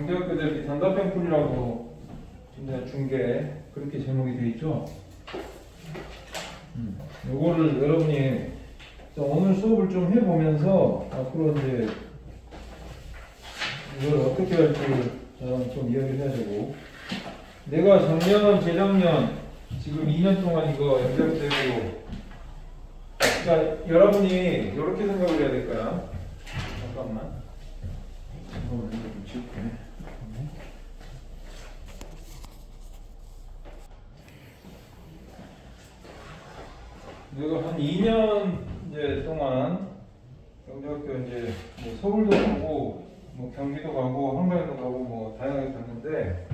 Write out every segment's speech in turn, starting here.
영재학교 대비 단답형 풀이라고 이제 중계 그렇게 제목이 되어 있죠. 요거를 여러분이 오늘 수업을 좀 해보면서 앞으로 이제 이걸 어떻게 할지 저랑 좀 이야기를 해야 되고, 내가 작년, 재작년 지금 2년 동안 이거 영재학교 그러니까 여러분이 이렇게 생각을 해야 될 거야. 잠깐만. 이거 좀 지울게. 내가 한 2년 이제 동안 영재학교 이제 뭐 서울도 가고 뭐 경기도 가고 한강도 가고 뭐 다양하게 갔는데,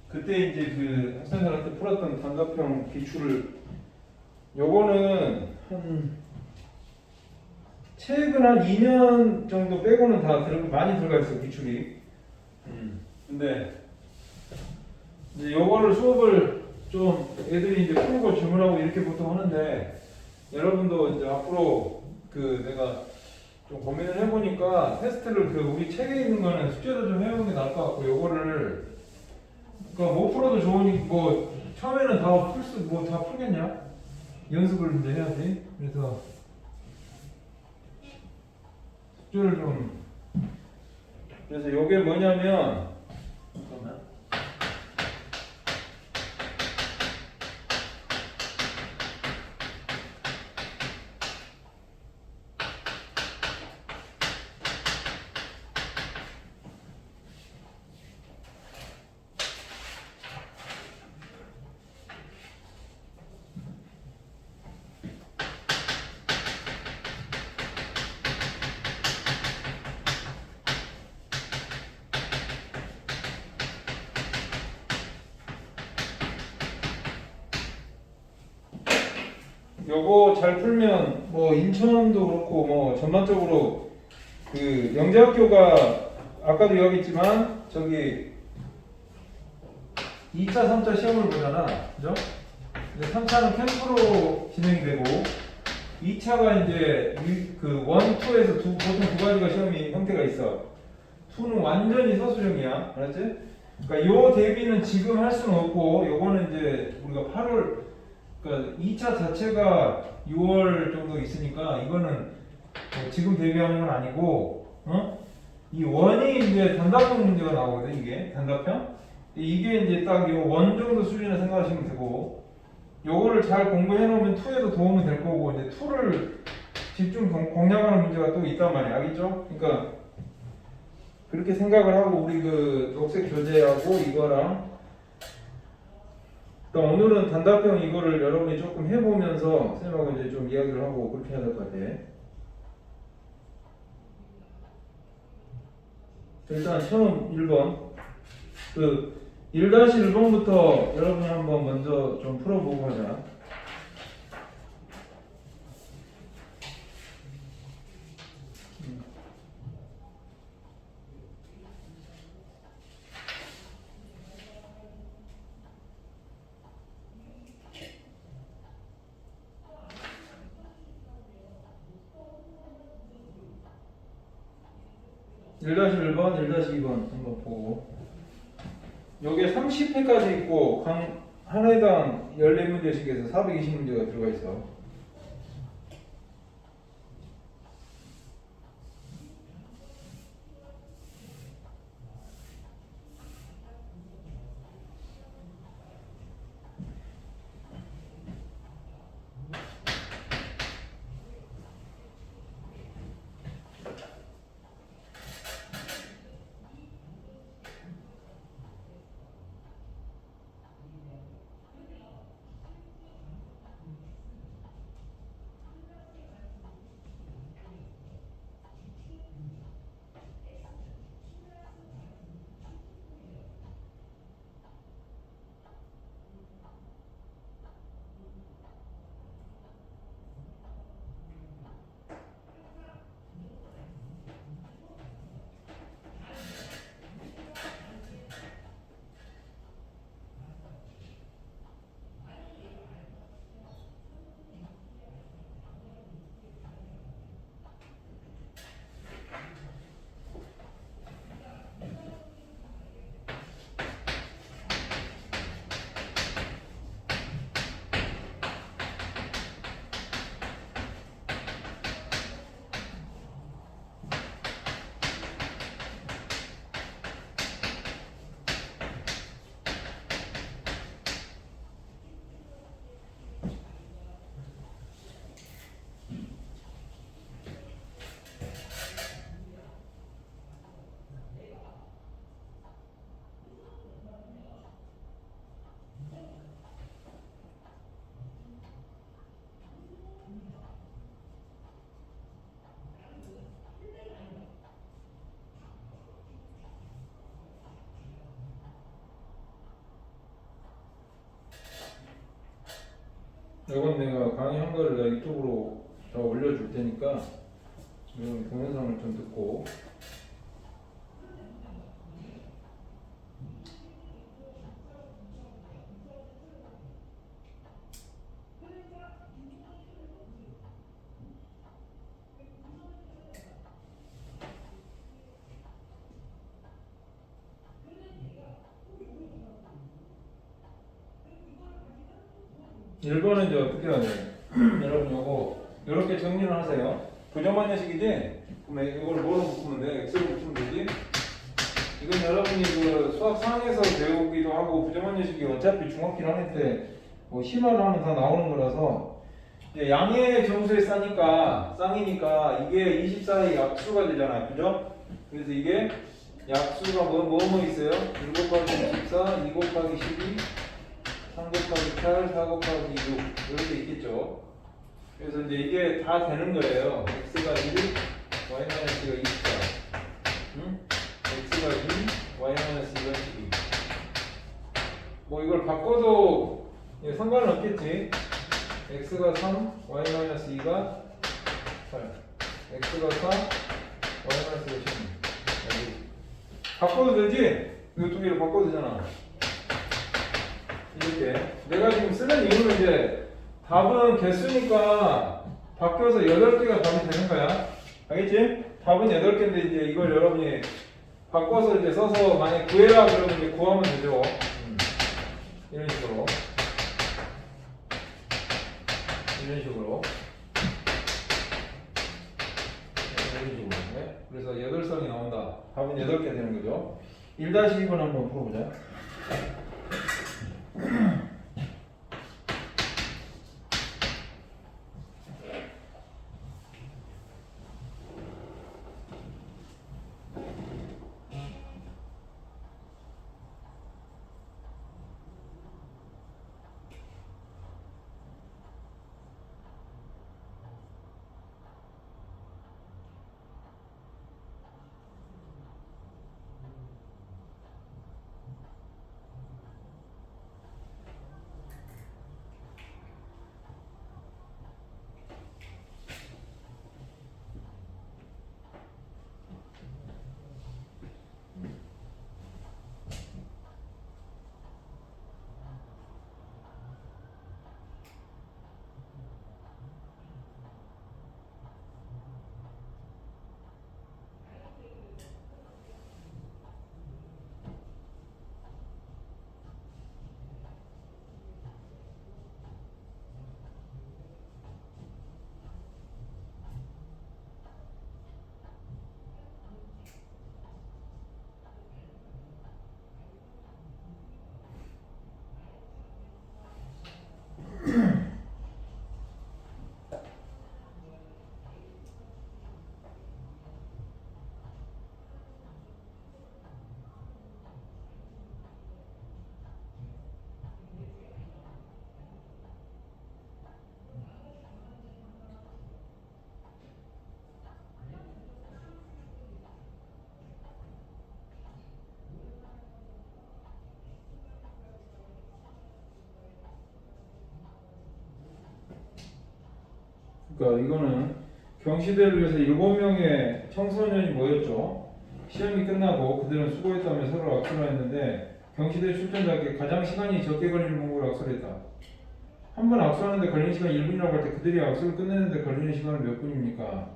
그때 이제 그 학생들한테 풀었던 단답형 기출을 요거는 한 최근 한 2년 정도 빼고는 다 많이 들어가 있어 기출이. 근데 이제 요거를 수업을 좀 애들이 이제 풀고 질문하고 이렇게 보통 하는데, 여러분도 이제 앞으로 그 내가 좀 고민을 해보니까 테스트를 그 우리 책에 있는 거는 숙제도 좀 해보는 게 나을 것 같고, 요거를 그러니까 못 풀어도 좋으니 뭐 처음에는 다 뭐 다 풀겠냐? 연습을 이제 해야지. 그래서 숙제를 좀, 그래서 요게 뭐냐면, 잠깐만. 요거 잘 풀면 뭐 인천도 그렇고 뭐 전반적으로 그 영재학교가 아까도 이야기했지만 저기 2차, 3차 시험을 보잖아. 그죠? 3차는 캠프로 진행이 되고 2차가 이제 그 1, 2에서 보통 두 가지가 시험이 형태가 있어. 2는 완전히 서술형이야. 알았지? 그러니까 요 대비는 지금 할 수는 없고, 요거는 이제 우리가 8월, 그러니까 2차 자체가 6월 정도 있으니까 이거는 뭐 지금 대비하는 건 아니고, 이 원이 이제 단답형 문제가 나오거든. 이게 단답형. 이게 이제 딱 요 원 정도 수준을 생각하시면 되고, 요거를 잘 공부해 놓으면 2에도 도움이 될 거고, 이제 2를 집중 공략하는 문제가 또 있단 말이야. 알겠죠? 그러니까 그렇게 생각을 하고 우리 그 녹색 교재하고 이거랑, 그러니까 오늘은 단답형 이거를 여러분이 조금 해보면서 선생님하고 이제 좀 이야기를 하고 그렇게 해야 될 것 같아. 일단 처음 1번 그 1-1번부터 여러분이 한번 먼저 좀 풀어보고 하자. 일 1-1번, 1-2번 한번 보고, 요게 30회까지 있고 한 회당 14문제씩 해서 420문제가 들어가 있어. 이건 내가 강의 한 거를 내가 유튜브로 더 올려줄 테니까 이건 동영상을 좀 듣고. 1번은 이제 어떻게 하냐. 여러분 요거 이렇게 정리를 하세요. 부정관여식이지? 그럼 이걸 뭐로 묶으면 돼? x로 묶으면 되지? 이건 여러분이 그 수학 상에서 배우기도 하고 부정관여식이 어차피 중학교 1학년 때뭐 심화를 하면 다 나오는 거라서 이제 양의 정수에 쌍이니까 이게 24의 약수가 되잖아요. 그죠? 그래서 이게 약수가 뭐 있어요? 1 곱하기 24, 2 곱하기 12 3 곱하기 8, 4 곱하기 6 이렇게 있겠죠. 그래서 이제 이게 다 되는 거예요. x가 1, y-가 24 응? x가 2, y-2가 12 뭐 이걸 바꿔도 상관은 없겠지. x가 3, y-2가 8 x가 4, y-2가 16 바꿔도 되지? 이거 두 개를 바꿔도 되잖아. 이렇게 내가 지금 쓰는 이유는 이제 답은 개수니까 바뀌어서 8개가 답이 되는 거야. 알겠지? 답은 8개인데 이제 이걸 여러분이 바꿔서 이제 써서 만약에 구해라 그러면 이제 구하면 되죠. 이런 식으로 네? 그래서 8성이 나온다. 답은 8개 되는 거죠. 1-2번 한번 풀어보자. 그러니까 이거는 경시대를 위해서 7명의 청소년이 모였죠. 시험이 끝나고 그들은 수고했다며 서로 악수를 했는데 경시대 출전자에게 가장 시간이 적게 걸리는 문구를 악수했다. 한 번 악수하는데 걸리는 시간 1분이라고 할 때 그들이 악수를 끝내는데 걸리는 시간은 몇 분입니까?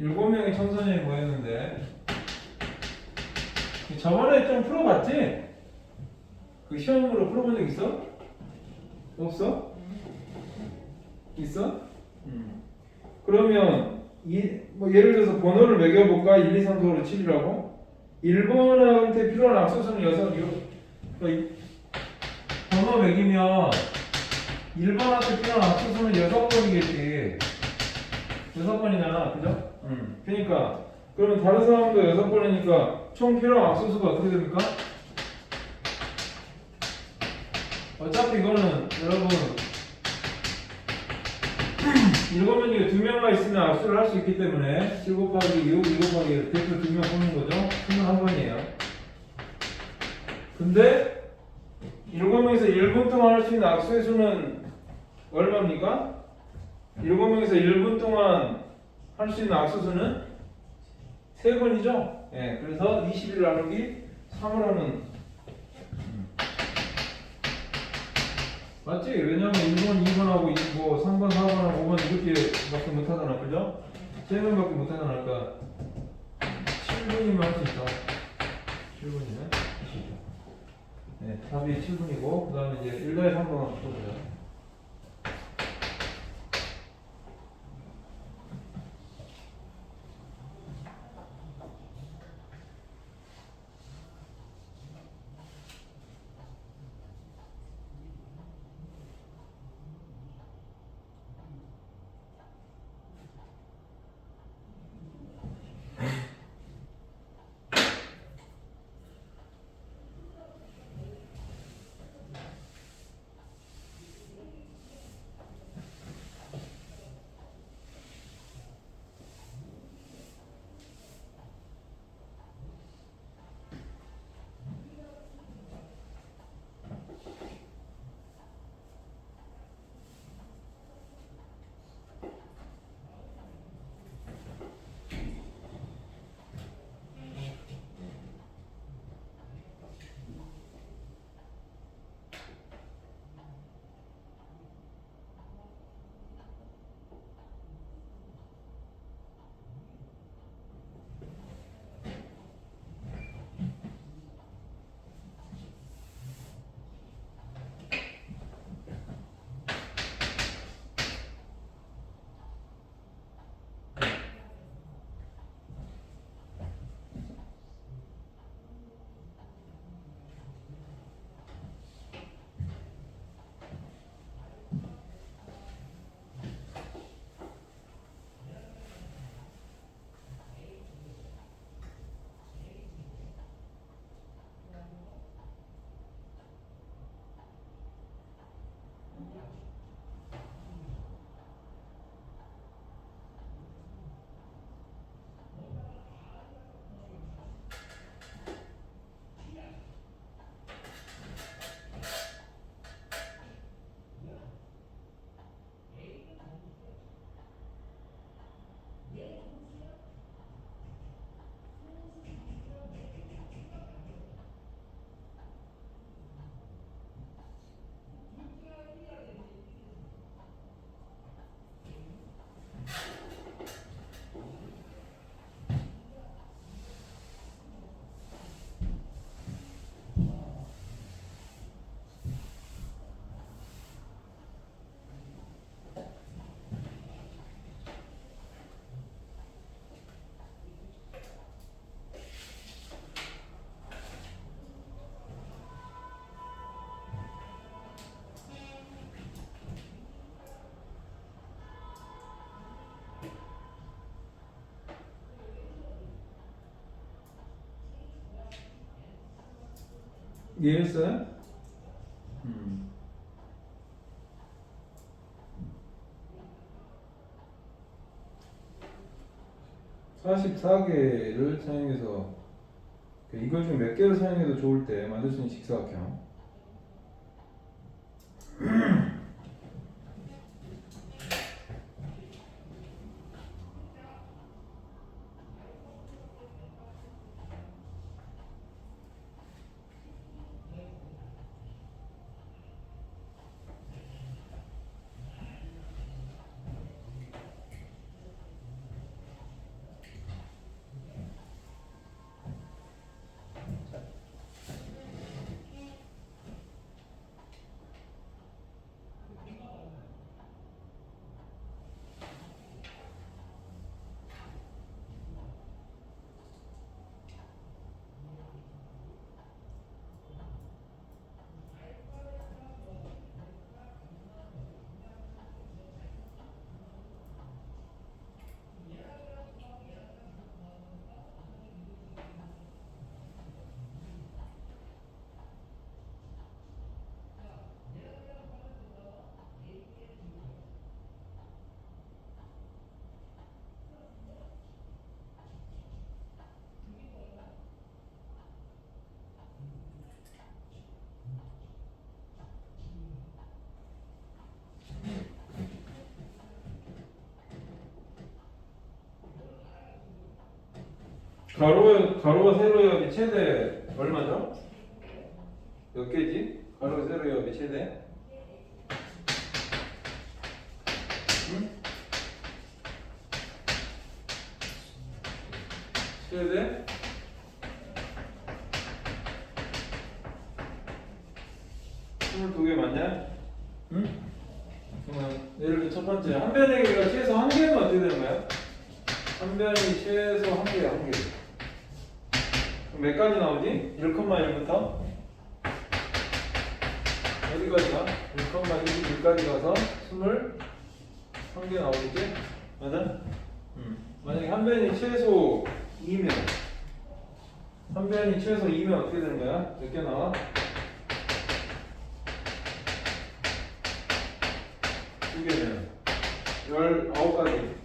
7명의 청소년이 모였는데 저번에 좀 풀어봤지? 그 시험으로 풀어본 적 있어? 없어? 있어? 그러면 뭐 예를 들어서 번호를 매겨볼까? 1, 2, 3, 4, 5, 7이라고? 1번한테 필요한 악수수는 6, 번호 매기면 1번한테 필요한 악수수는 6번이겠지. 6번이잖아, 그죠? 그러니까 그러면 다른 사람도 6번이니까 총 필요한 악수수가 어떻게 됩니까? 어차피 이거는 여러분 7명이 2명만 있으면 악수를 할 수 있기 때문에 7 곱하기 6, 2 곱하기 1 대표 2명 뽑는 거죠. 21번이에요. 근데 7명에서 1분 동안 할 수 있는 악수의 수는 얼마입니까? 7명에서 1분 동안 할 수 있는 악수 수는 3번이죠? 예, 그래서 21 나누기 3을 하면 맞지? 왜냐면 1번, 2번하고 3번, 4번하고 5번 이렇게밖에 못하잖아, 그죠? 3번밖에 못하잖아, 그러니까 7분이면 할 수 있다. 7분이면 할 수 있다. 네, 답이 7분이고 그 다음에 이제 1-3번 써보자. 이해했어요? 44개를 사용해서 이걸 중 몇 개를 사용해도 좋을 때 만들 수 있는 직사각형. 가로와 세로의 합이 최대 얼마죠? 몇 개지? 가로 세로의 합이 최대? 응? 최대? 스물두 개 맞냐? 응? 그러면 예를 들어 첫 번째 한 변의 길이가 최소 한 개면 어떻게 되는 거야? 한 변이 최소 한 개야, 한 개. 그럼 몇 가지 나오지? 1,1부터 어디까지 가? 1,1까지 가서 21개 나오겠지? 맞아? 만약에 한 변이 최소 2면 한 변이 최소 2면 어떻게 되는 거야? 몇 개 나와? 두 개면 19가지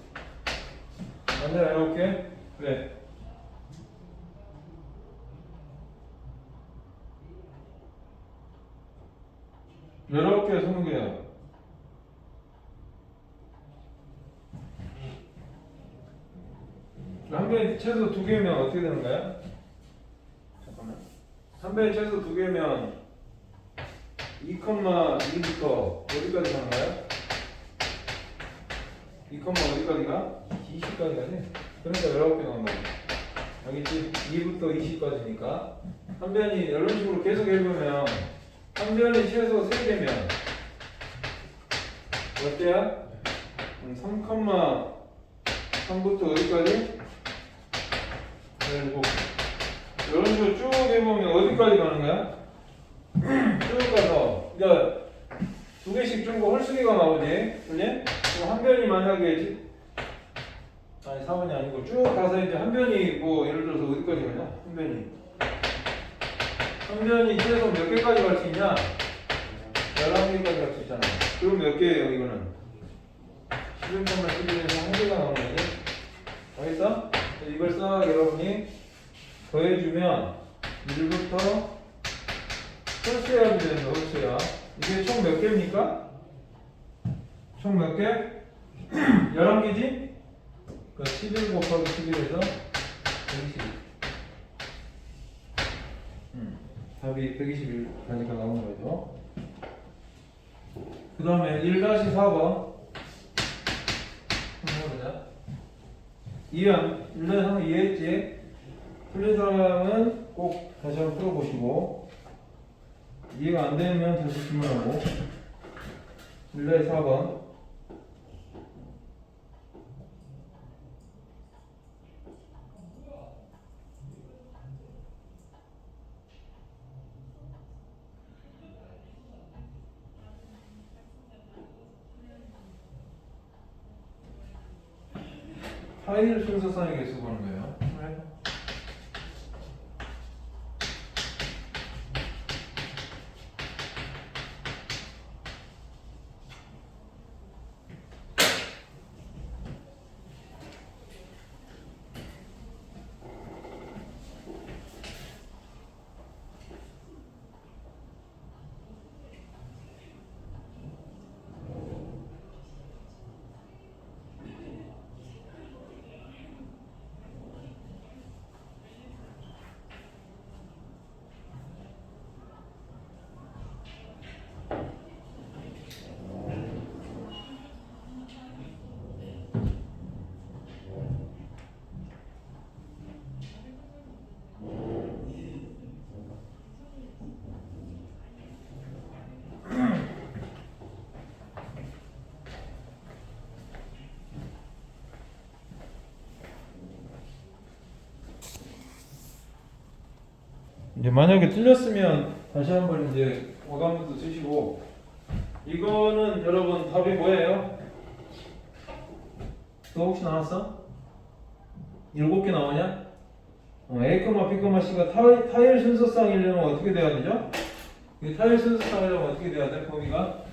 맞냐? 19개? 그래. 여러 개, 20개야. 한 변이 최소 2개면 어떻게 되는 거야? 잠깐만. 한 변이 최소 2개면 2,2부터 어디까지 가는 거야? 2, 어디까지 가? 20까지 가지? 그러니까 19개 나온 거야. 알겠지? 2부터 20까지니까. 한 변이 이런 식으로 계속 해보면 한 변이 최소 3개면 몇 개야? 3,3부터 어디까지? 17개. 이런 식으로 쭉 해보면 어디까지 가는 거야? 쭉 가서 그러니까 두 개씩 줄고 홀수기가 나오지? 그지? 그럼 한 변이 만약에 아니 4번이 아니고 쭉 가서 이제 한 변이 뭐 예를 들어서 어디까지 가냐? 한 변이 최소 몇 개까지 갈 수 있냐? 11개까지 갈 수 있잖아. 그럼 몇 개예요 이거는? 11,11에서 한 개가 나오는 거지? 알겠어? 이걸 싹 여러분이 더해주면 1부터 홀수야 합이 되는 거, 홀수야. 이게 총 몇 개입니까? 총 몇 개? 11개지? 그러니까 11 곱하기 11에서 120. 답이 121가지가 나오는 거죠. 그 다음에 1-4번. 한번 해보자. 이해한, 1-4번 이해했지? 틀린 사람은 꼭 다시 한번 풀어보시고, 이해가 안 되면 다시 질문하고. 1-4번. 파일 순서상의 개수 보는 거예요. 이제 만약에 틀렸으면 다시 한번 이제 오감부터 쓰시고, 이거는 여러분 답이 뭐예요? 너 혹시 나왔어? 7개 나오냐? A, B, C가 타일 순서상이려면 어떻게 돼야 되죠? 이 타일 순서상이려면 어떻게 돼야 돼? 범위가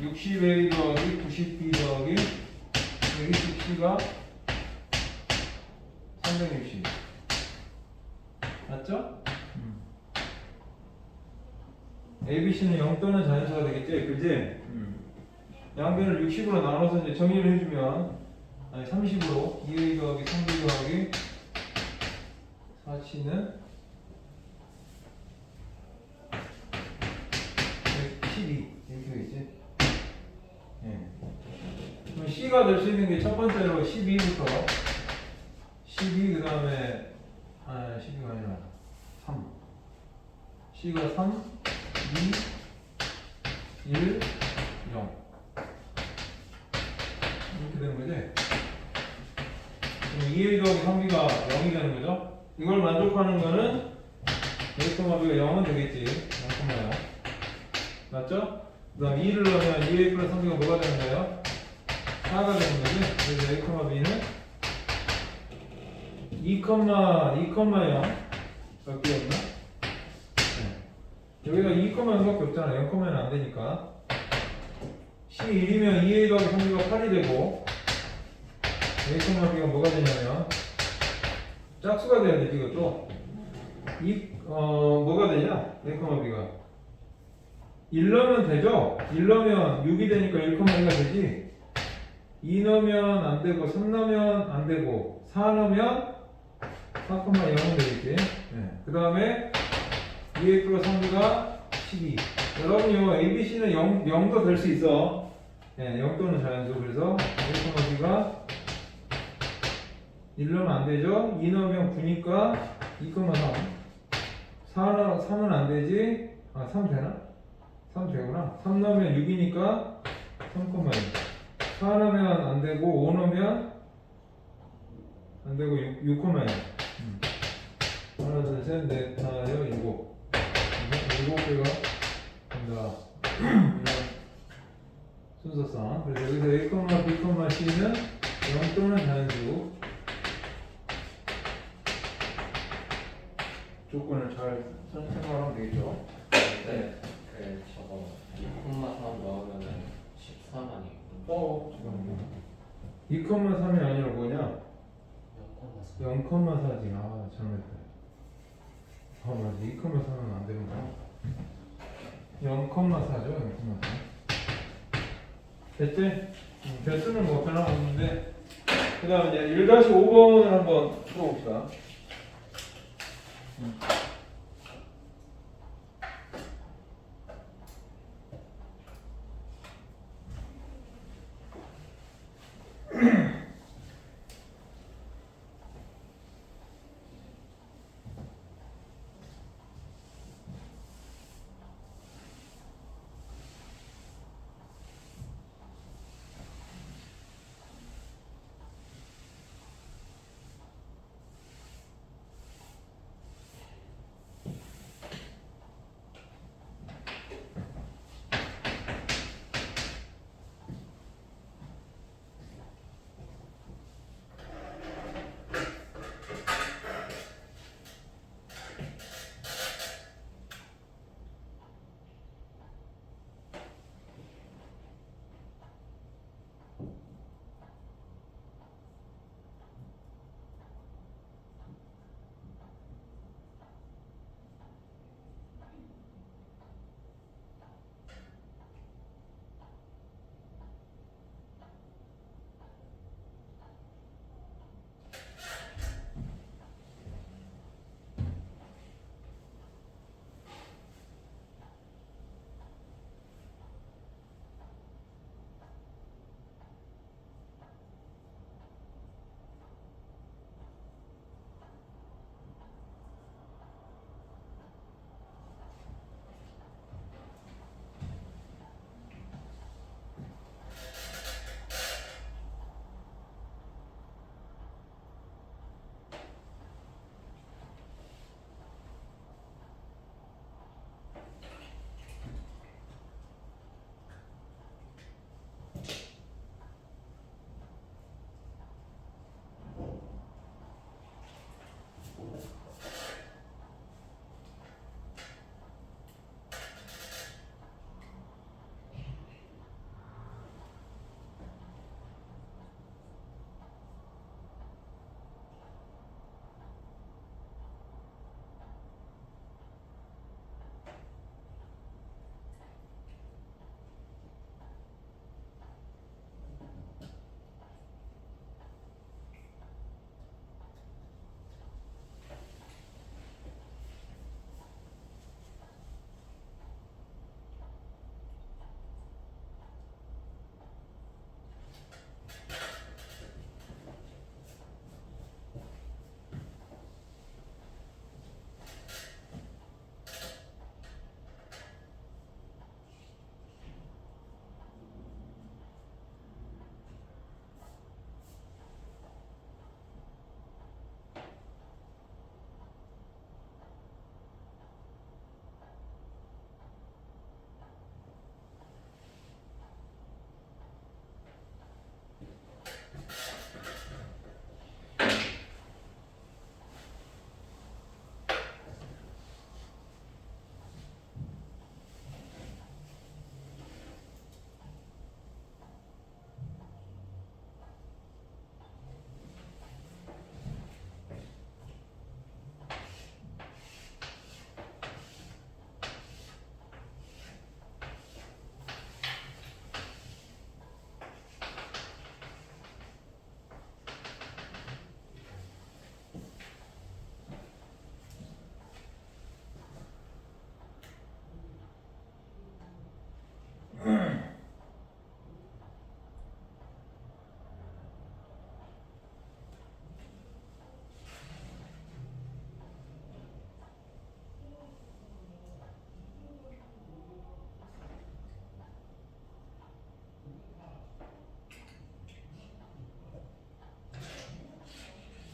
60A 더하기 90B 더하기 120C가 360. 맞죠? ABC는 0 또는 자연수가 되겠지? 그지? 양변을 60으로 나눠서 이제 정리를 해주면 아니 30으로 2a 더하기 3b 더하기 4c는 12 이렇게 되겠지. 예. 그럼 C가 될 수 있는 게 첫 번째로 12부터 12 그 다음에 12가 아니라 3 C가 3 2 1 0 이렇게 되는 거지. 그럼 2a 더하기 3b가 0이 되는 거죠. 이걸 만족하는 거는 a, b가 0은 되겠지. 0,0 맞죠? 그 다음 2를 넣으면 2a 플러스 3b가 뭐가 되는 거예요? 4가 되는 거지. 그래서 a, b는 2,0 밖에 없나? 네. 여기가 2,0밖에 없잖아. 0,0는 안 되니까. C1이면 2a 더하기 3b가 8이 되고 a, b가 뭐가 되냐면 짝수가 돼야 되지 이것도. 뭐가 되냐? a, b가 1 넣으면 되죠? 1 넣으면 6이 되니까 1,2가 되지. 2 넣으면 안 되고 3 넣으면 안 되고 4 넣으면 4,0은 되겠지. 네. 그 다음에 2a 플러스 3b가 12. 여러분요 ABC는 0도 될 수 있어. 네, 0 또는 자연수. 그래서 a, b가 1 넣으면 안 되죠. 2 넣으면 9니까 2,3. 3은 안 되지. 3 되나? 3 되구나. 3 넣으면 6이니까 3,1. 4 넣으면 안 되고 5 넣으면 안 되고 6,1. 하나, 둘, 셋, 넷, 다, 여, 7. 7개가 된다. 이런 순서상. 그래서 여기서 a, b, c는 0 또는 자연수 조건을 잘 생각하면 되겠죠. 네. 그 저거 2,3 넣으면은 13 아니고. 잠깐만요. 2,3이 아니라 뭐냐? 0,4지. 잘못했다. 맞아. 2,4는 안 되는 거야. 0,4죠. 0,4. 됐지? 개수는 뭐 변함없는데. 그 다음에 이제 1-5번을 한번 풀어봅시다.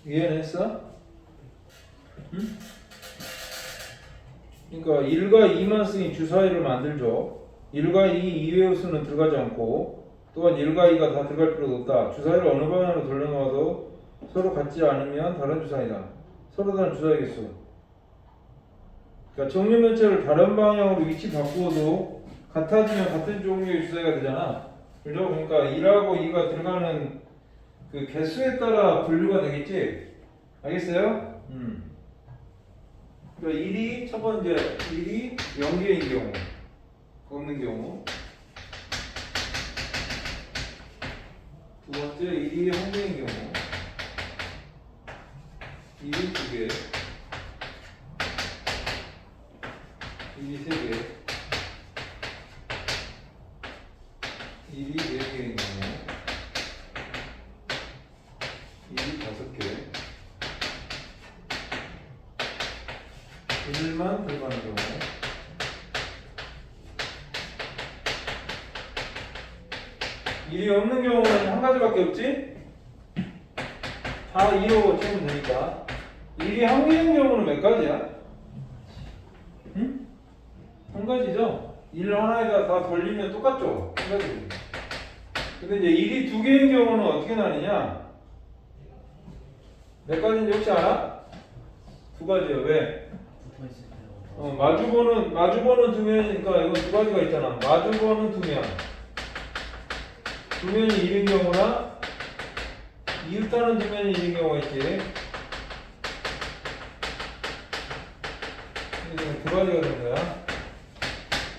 이해했어? 응? 그러니까 1과 2만 쓰인 주사위를 만들죠. 1과 2 이외의 수는 들어가지 않고 또한 1과 2가 다 들어갈 필요도 없다. 주사위를 어느 방향으로 돌려놓아도 서로 같지 않으면 다른 주사위다. 서로 다른 주사위 개수. 그러니까 정류면체를 다른 방향으로 위치 바꾸어도 같아지면 같은 종류의 주사위가 되잖아. 그죠? 그러니까 1하고 2가 들어가는 그 개수에 따라 분류가 되겠지? 알겠어요? 그러니까 1이 첫 번째 1이 0개인 경우 없는 경우 두 번째 1이 1개인 경우 1이 2개 1이 3개 1이 4개인 경우 1이 5개 1만 들어가는 경우 1이 없는 경우는 한 가지밖에 없지? 다 2로 채우면 되니까 1이 한 개인 경우는 몇 가지야? 응? 한 가지죠? 1 하나에다 다 돌리면 똑같죠? 한 가지. 근데 이제 1이 두 개인 경우는 어떻게 나뉘냐? 몇 가지인지 혹시 알아? 두 가지요. 왜? 마주보는 두 면이니까 이건 두 가지가 있잖아. 마주보는 두 면. 두 면이 1인 경우나 이웃하는 두 면이 1인 경우가 있지. 이게 두 가지가 되는 거야.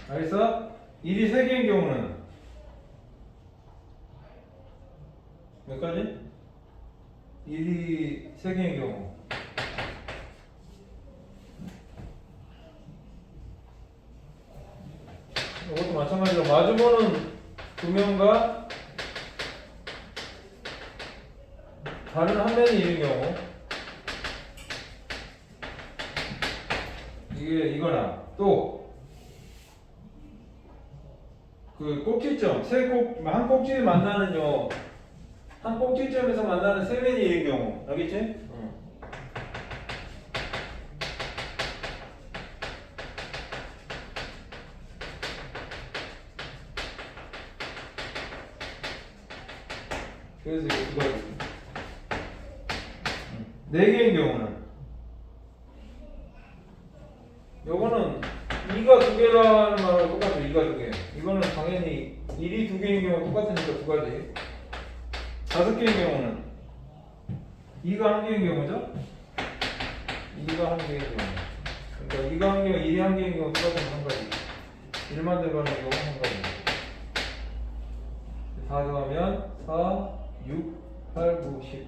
알겠어? 1이 세 개인 경우는 몇 가지? 1이 세 개인 경우. 이것도 마찬가지로 마주보는 두 명과 다른 한 면이 있는 경우 이거나 또 그 꼭지점 한 꼭지 만나는요 한 꼭지점에서 만나는 세 면이 있는 경우 알겠지? 그래서 이거 두 가지. 네 개인 경우는 요거는 2가 두 개라는 말하고 똑같죠. 2가 두 개. 이거는 당연히 1이 두 개인 경우 똑같으니까 두 가지. 5개인 경우는 2가 한 개인 경우죠. 2가 한 개인 경우. 그러니까 2가 한 개, 1이 한 개인 경우 똑같으면 한 가지. 1만 들어가는 경우 한 가지. 다 더하면 4, 6, 8, 9, 10.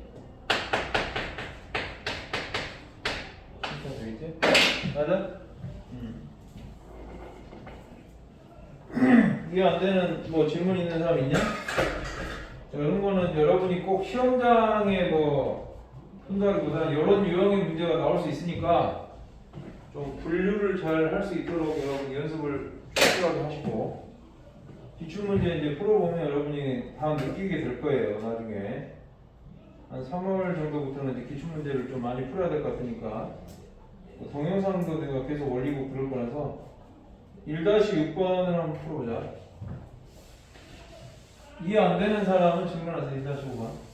되겠지? 맞아? 이해 안 되는 뭐 질문 있는 사람 있냐? 이런 거는 여러분이 꼭 시험장에 뭐 푼다기보다 이런 유형의 문제가 나올 수 있으니까 좀 분류를 잘 할 수 있도록 여러분 연습을 철저하게 하시고 기출문제 이제 풀어보면 여러분이 다 느끼게 될 거예요. 나중에 한 3월 정도부터는 이제 기출문제를 좀 많이 풀어야 될 것 같으니까 동영상도 내가 계속 올리고 그럴 거라서 1-6번을 한번 풀어보자. 이해 안 되는 사람은 질문하세요. 1-5번.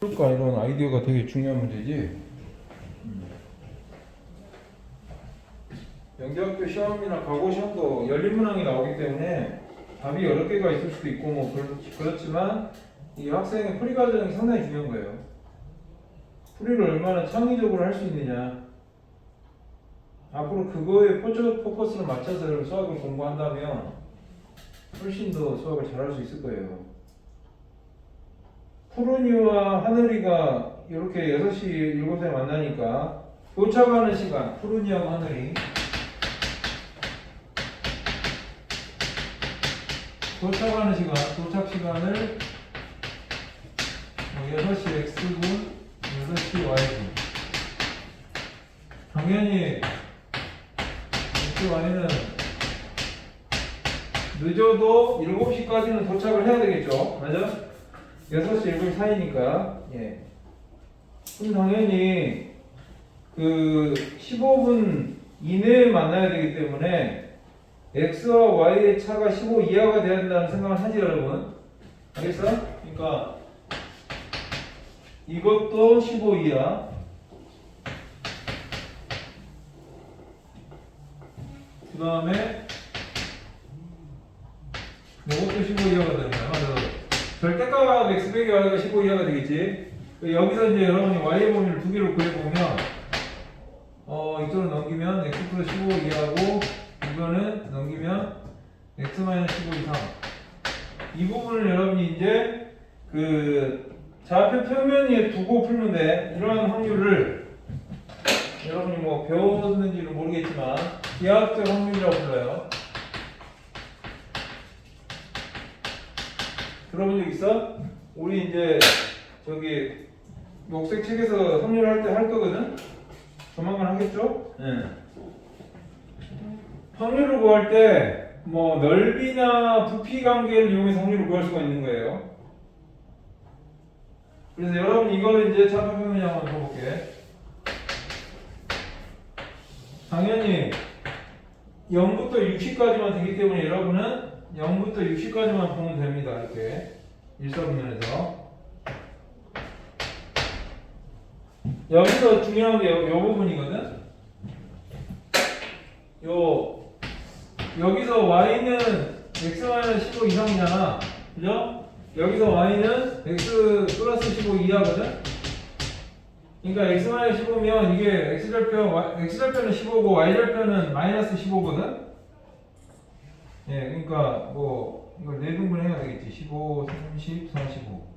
쓸까 이런 아이디어가 되게 중요한 문제지. 연계학교 시험이나 과거 시험도 열린 문항이 나오기 때문에 답이 여러 개가 있을 수도 있고 뭐 그렇지만 이 학생의 풀이 과정이 상당히 중요한 거예요. 풀이를 얼마나 창의적으로 할 수 있느냐. 앞으로 그거에 포커스를 맞춰서 수학을 공부한다면 훨씬 더 수학을 잘할 수 있을 거예요. 푸르니와 하늘이가 이렇게 6시, 7시에 만나니까 도착하는 시간, 푸르니하고 하늘이 도착하는 시간, 도착 시간을 6시 X분, 6시 Y분. 당연히 X, Y는 늦어도 7시까지는 도착을 해야 되겠죠. 맞아? 6시 7분 사이니까. 예. 그럼 당연히 그 15분 이내에 만나야 되기 때문에 X와 Y의 차가 15 이하가 돼야 된다는 생각을 하지 여러분. 알겠어? 그러니까 이것도 15 이하. 그 다음에 이것도 15 이하가 되는 거야. 맞아. 절대값 X 빼기 Y가 15 이하가 되겠지. 여기서 이제 여러분이 Y의 범위를 두 개로 구해보면 이쪽으로 넘기면 X 플러스 15 이하고 이거는 넘기면 X 마이너스 15 이상. 이 부분을 여러분이 이제 그 좌표 평면 위에 두고 풀면 돼. 이러한 확률을 여러분이 뭐 배웠는지는 모르겠지만 기하학적 확률이라고 불러요. 들어본 적 있어? 우리 이제 저기 녹색 책에서 확률할 때 할 거거든? 조만간 하겠죠? 네. 확률을 구할 때 뭐 넓이나 부피 관계를 이용해서 확률을 구할 수가 있는 거예요. 그래서 여러분 이거를 이제 차표평면이 한번 해볼게. 당연히 0부터 60까지만 되기 때문에 여러분은 0부터 60까지만 보면 됩니다. 이렇게 일사분면에서 여기서 중요한 게 요 부분이거든. 여기서 y는 x-15 이상이잖아. 그죠? 여기서 y는 x 플러스 15 이하거든. 그러니까 x-15면 이게 x절편은 15고 y절편은 마이너스 15거든. 예, 그러니까 뭐 이걸 4등분 해야 되겠지. 15, 30, 45.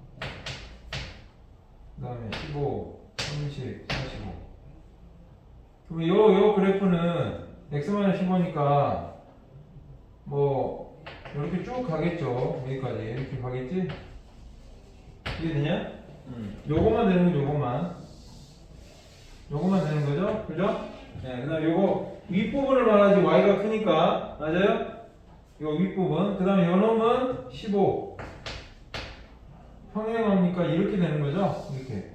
그 다음에 15, 30, 45. 그럼 요 그래프는 x-15니까 뭐 이렇게 쭉 가겠죠. 여기까지 이렇게 가겠지. 이해되냐? 요거만 되는 거 요거만 되는 거죠. 그죠? 네, 그 다음에 요거 윗부분을 말하지 y가 크니까. 맞아요? 요 윗부분. 그 다음에 요 놈은 15 평행하니까 이렇게 되는 거죠. 이렇게.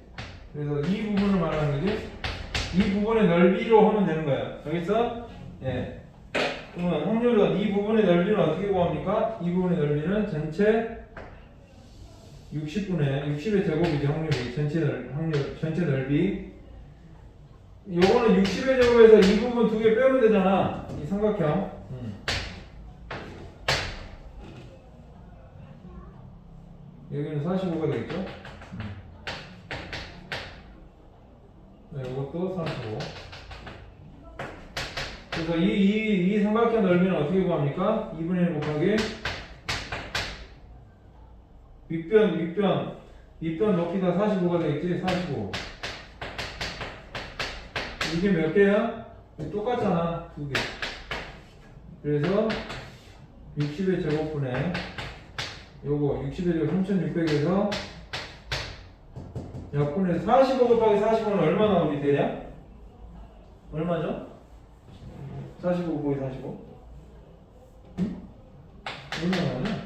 그래서 이 부분을 말하는 거지. 이 부분의 넓이로 하면 되는 거야. 알겠어? 예. 그러면 확률은 이 부분의 넓이는 어떻게 구합니까? 이 부분의 넓이는 전체 60의 제곱이죠. 확률이 전체 넓이. 요거는 60의 제곱에서 이 부분 두 개 빼면 되잖아. 이 삼각형. 여기는 45가 되겠죠? 네, 이것도 45. 그래서 이 삼각형 넓이는 어떻게 구합니까? 2분의 1 곱하기 윗변 높이 다 45가 되겠지? 45. 이게 몇 개야? 똑같잖아. 두 개. 그래서 60의 제곱분의 요거 60의 제곱 3600에서 약분해서 45 곱하기 45는 얼마 나오니 되냐? 얼마죠? 45 곱하기 45? 응? 얼마 나오냐?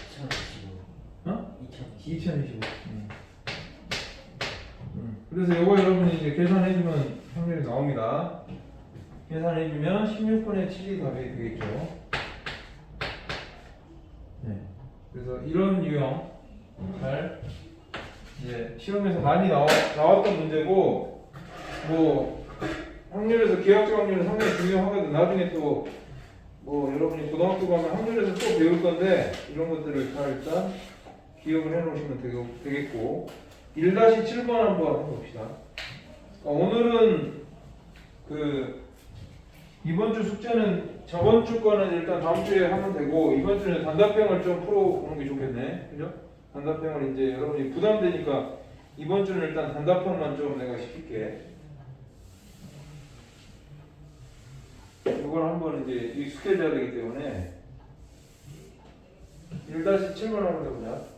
2025. 어? 2025. 2025. 그래서 요거 여러분이 이제 계산해주면 확률이 나옵니다. 계산해주면 16분의 7이 답이 되겠죠. 네. 그래서 이런 유형 잘 이제 시험에서 많이 나왔던 문제고 뭐 확률에서 기하학적 확률은 상당히 중요하거든. 나중에 또 뭐 여러분이 고등학교 가면 확률에서 또 배울 건데 이런 것들을 다 일단 기억을 해 놓으시면 되겠고 1-7번 한번 해봅시다. 오늘은 그 이번 주 숙제는 저번 주 거는 일단 다음 주에 하면 되고 이번 주는 단답형을 좀 풀어보는 게 좋겠네. 그죠? 단답형을 이제 여러분이 부담되니까 이번 주는 일단 단답형만 좀 내가 시킬게. 이걸 한번 이제 익숙해져야 되기 때문에 1-7번 한번 해보자.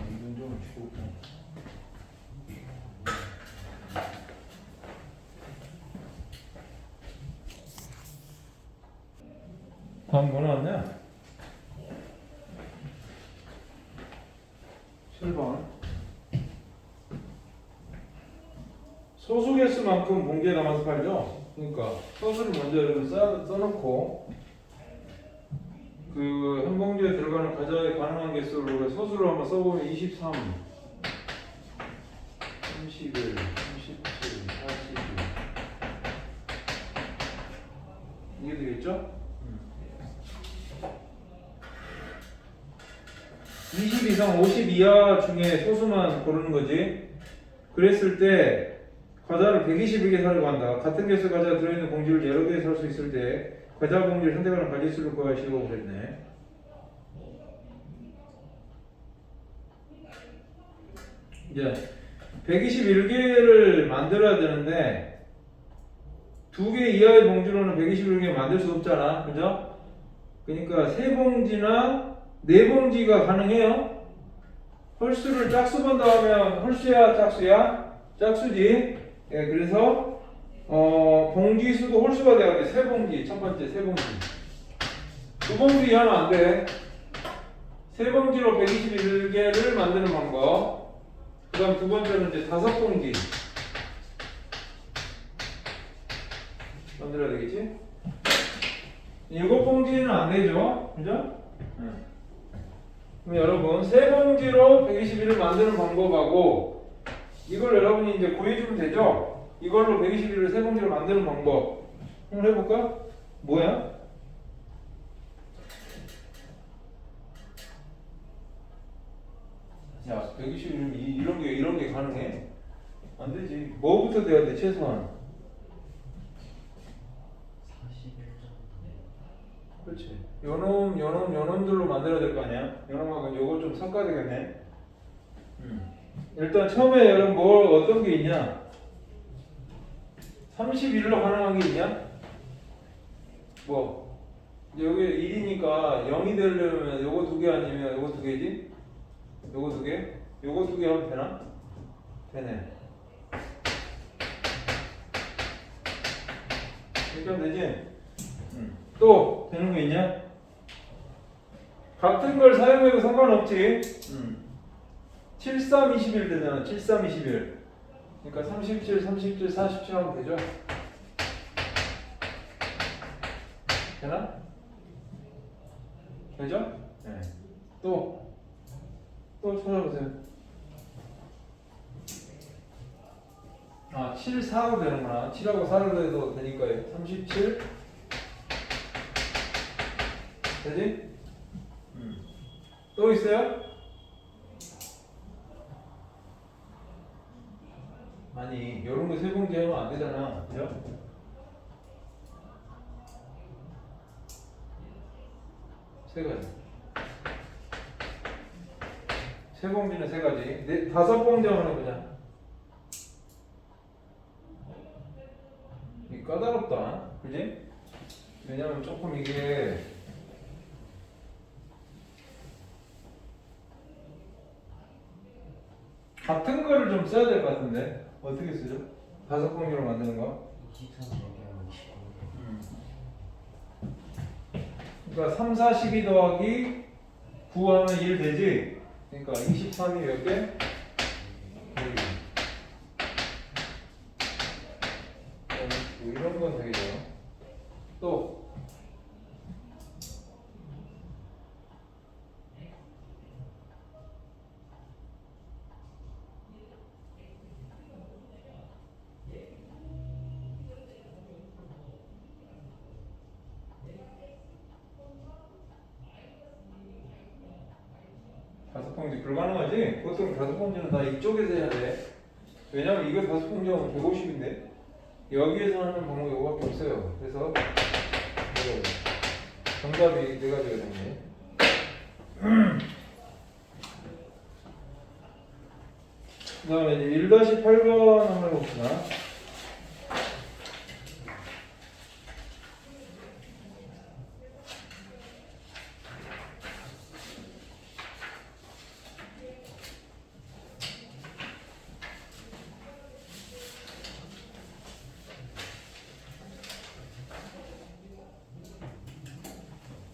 이건 좀 주고. 다음 뭐 나왔냐? 7번. 소수 개수만큼 봉지에 담아서 팔죠. 그러니까 소수를 먼저 여러분 써놓고 그 한 봉지에 들어가는 과자의 가능한 개수를 소수로 한번 써보면 23, 31, 37, 42 이게 되겠죠? 20 이상 50 이하 중에 소수만 고르는 거지. 그랬을 때 과자를 121개 사려고 한다. 같은 개수 과자가 들어있는 봉지를 여러 개 살 수 있을 때 과자 봉지를 선택하는 가짓수를 구하시오 그랬네. 이제 121개를 만들어야 되는데 2개 이하의 봉지로는 121개 만들 수 없잖아. 그죠? 그러니까 3봉지나 4봉지가 가능해요. 홀수를 짝수 본다 하면 홀수야 짝수야? 짝수지. 예, 그래서 봉지 수도 홀수가 돼야 돼. 3봉지. 첫 번째 3봉지. 2봉지 이하는 안 돼. 3봉지로 121개를 만드는 방법. 그 다음 두 번째는 이제 5봉지 만들어야 되겠지? 7봉지는 안 되죠? 그죠? 그럼 여러분 3봉지로 121을 만드는 방법하고 이걸 여러분이 이제 구해주면 되죠? 이걸로 121을 3봉지로 만드는 방법 한번 해볼까? 뭐야? 야, 121이면 이런 게 가능해? 안 되지. 뭐부터 돼야 돼, 최소한? 41점. 그렇지. 요놈들로 만들어야 될 거 아니야? 요놈하고 요거 좀 섞어야 되겠네. 일단 처음에 여러분 어떤 게 있냐? 31로 가능한 게 있냐? 뭐? 여기 1이니까 0이 되려면 요거 2개 아니면 요거 2개지? 요거 2개? 요거 2개 하면 되나? 되네. 이렇게 하면 되지? 또 되는 거 있냐? 같은 걸 사용해도 상관없지. 73, 21 되잖아. 73, 21. 그러니까 37, 37, 47 하면 되죠? 되나? 되죠? 네. 또 찾아보세요. 7, 4로 되는구나. 7하고 4로 해도 되니까요. 37 되지? 또 있어요? 아니 이런 거 세 봉지 하면 안 되잖아. 그죠? 세 가지. 세 봉지는 세 가지. 네, 다섯 봉지 하면 그냥. 이 까다롭다. 그지? 왜냐면 조금 이게 같은 거를 좀 써야 될 것 같은데 어떻게 쓰죠? 다섯 봉지로 만드는 거? 23 얘기하면 15. 그러니까 3, 4, 12 더하기 9 하면 1 되지? 그러니까 23이 몇 개? 1. 뭐 이런 건 되겠죠. 또 다섯 봉지 불가능하지? 보통 다섯 봉지는 다 이쪽에서 해야 돼. 왜냐면 이거 다섯 봉지 하면 150인데 여기에서 하는 방법이 이거밖에 없어요. 그래서 정답이 네 가지가 됐네. 그 다음에 이제 1-8번 한번 해봅시다.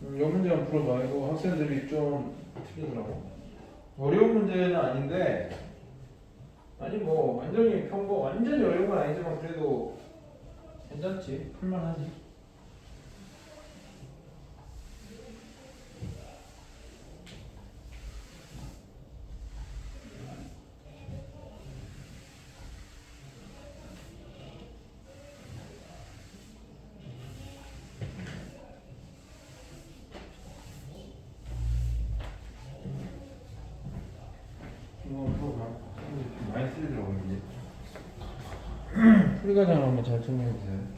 이 문제 한번 풀어봐. 이거 학생들이 좀 틀리더라고. 어려운 문제는 아닌데, 아니 뭐 완전히 완전히 어려운 건 아니지만 그래도 괜찮지, 풀만하지. 이거 풀어봐. 좀 많이 틀리더라고 이제. 풀이과정 한번 잘 설명해주세요.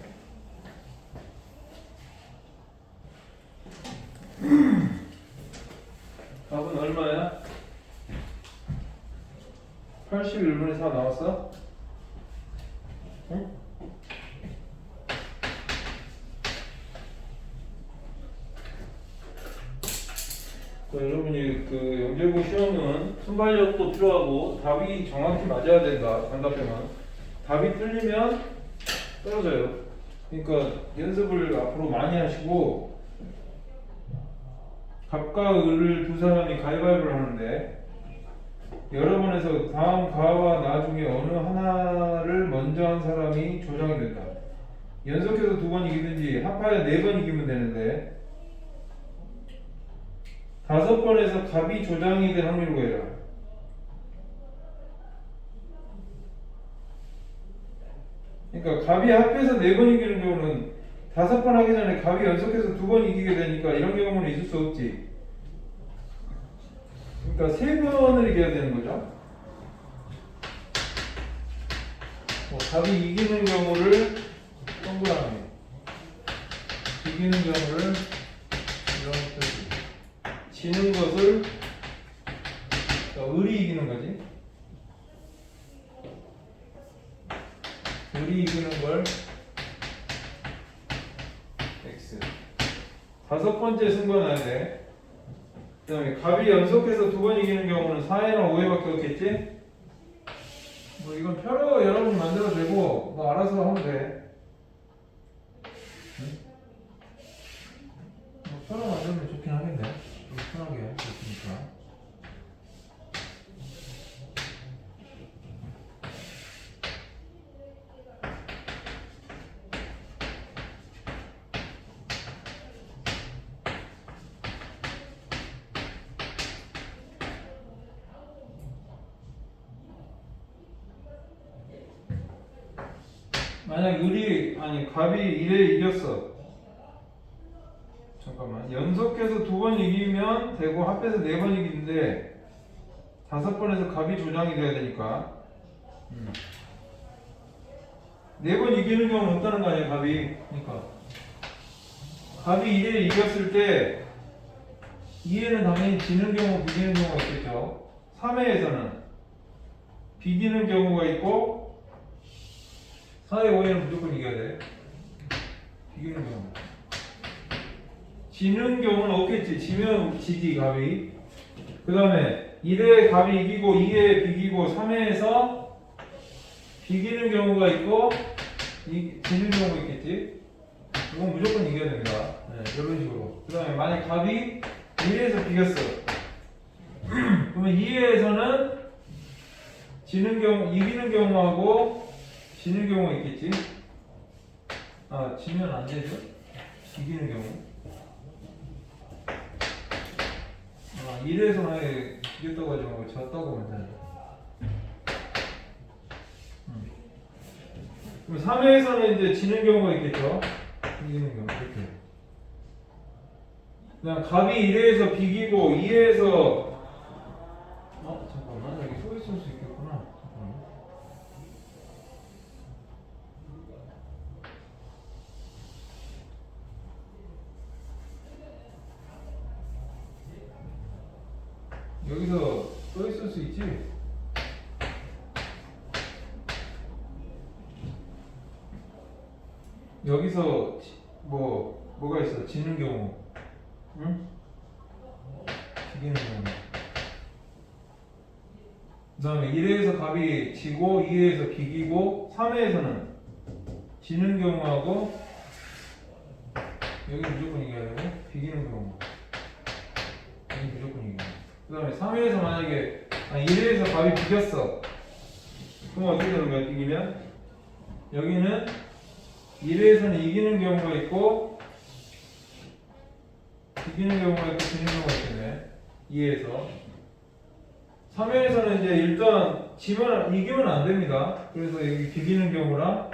답은 얼마야? 81분의 4 나왔어? 응? 여러분이 그 영재고 시험은 순발력도 필요하고 답이 정확히 맞아야 된다. 정답형은 답이 틀리면 떨어져요. 그러니까 연습을 앞으로 많이 하시고 갑과 을을 두 사람이 가위바위보를 하는데 여러 번에서 다음 가와 나 중에 어느 하나를 먼저 한 사람이 조장이 된다. 연속해서 두 번 이기든지 합하여 네 번 이기면 되는데 다섯 번에서 갑이 조장이 될 확률을 구해라. 그러니까 갑이 합해서 네 번 이기는 경우는 다섯 번 하기 전에 갑이 연속해서 두 번 이기게 되니까 이런 경우는 있을 수 없지. 그러니까 세 번을 이겨야 되는 거죠. 갑이 이기는 경우를 동그라미, 이기는 경우를 이렇게, 지는 것을 을이 이기는 거지. 을이 이기는 걸 x. 다섯 번째 승부해놔야 돼. 그 다음에 갑이 연속해서 두 번 이기는 경우는 4회나 5회밖에 없겠지? 뭐 이건 표로 여러분 만들어도 되고 뭐 알아서 하면 돼. 응? 뭐 표로 만들면 좋긴 하겠네. 좀 편하게 할 수 있으니까. 만약 갑이 1회 이겼어. 잠깐만. 연속해서 두 번 이기면 되고 합해서 네 번 이기는데 다섯 번에서 갑이 조장이 돼야 되니까. 4번 이기는 경우는 없다는 거 아니에요, 값이. 그러니까 값이 1에 이겼을 때 2에는 당연히 지는 경우, 비기는 경우가 있겠죠. 3회에서는 비기는 경우가 있고 4회, 5회는 무조건 이겨야 돼. 비기는 경우. 지는 경우는 없겠지. 지면 지지, 값이. 그 다음에 1회 값이 이기고 2회 비기고 3회에서 비기는 경우가 있고 지는 경우가 있겠지. 이건 무조건 이겨야 됩니다. 네, 이런 식으로. 그 다음에 만약 값이 1회에서 비겼어. 그러면 2회에서는 지는 경우, 이기는 경우하고 지는 경우가 있겠지. 아, 지면 안 되죠? 이기는 경우. 아, 1회에서 만약에 이겼다고 하지 말고 졌다고 하면 돼. 그럼 3회에서는 이제 지는 경우가 있겠죠? 이기는 경우, 이렇게. 그냥 값이 1회에서 비기고 2회에서 잠깐만, 여기 써 있을 수 있겠구나. 잠깐만. 여기서 써 있을 수 있지? 여기서 뭐가 있어? 지는 경우, 응? 비기는 경우. 그 다음에 1회에서 값이 지고 2회에서 비기고 3회에서는 지는 경우하고 여기 무조건 이겨야 되고 비기는 경우 여기 무조건 이겨야 돼. 그 다음에 3회에서 만약에 1회에서 값이 비겼어. 그럼 어떻게 되는 거야? 비기면 여기는 1회에서는 이기는 경우가 있고 비기는 경우가 있고 지는 경우가 있겠네. 2회에서 3회에서는 이제 일단 이기면 안 됩니다. 그래서 여기 비기는 경우랑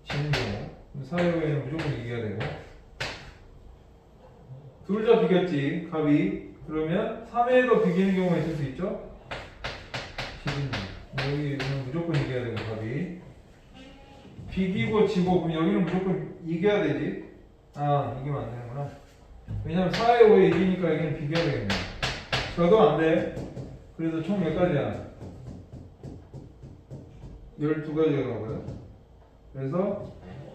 지는 경우 4회에는 무조건 이겨야 되고 둘 다 비겼지 값이. 그러면 3회에도 비기는 경우가 있을 수 있죠. 지는 경우 여기는 무조건 이겨야 되고 값이 비기고 지고 그럼 여기는 무조건 이겨야 되지. 아, 이기면 안 되는구나. 왜냐면 4회, 5회 이기니까 여기는 비겨야 되겠네. 저도 안 돼. 그래서 총 몇 가지야? 12가지가 나오고요. 그래서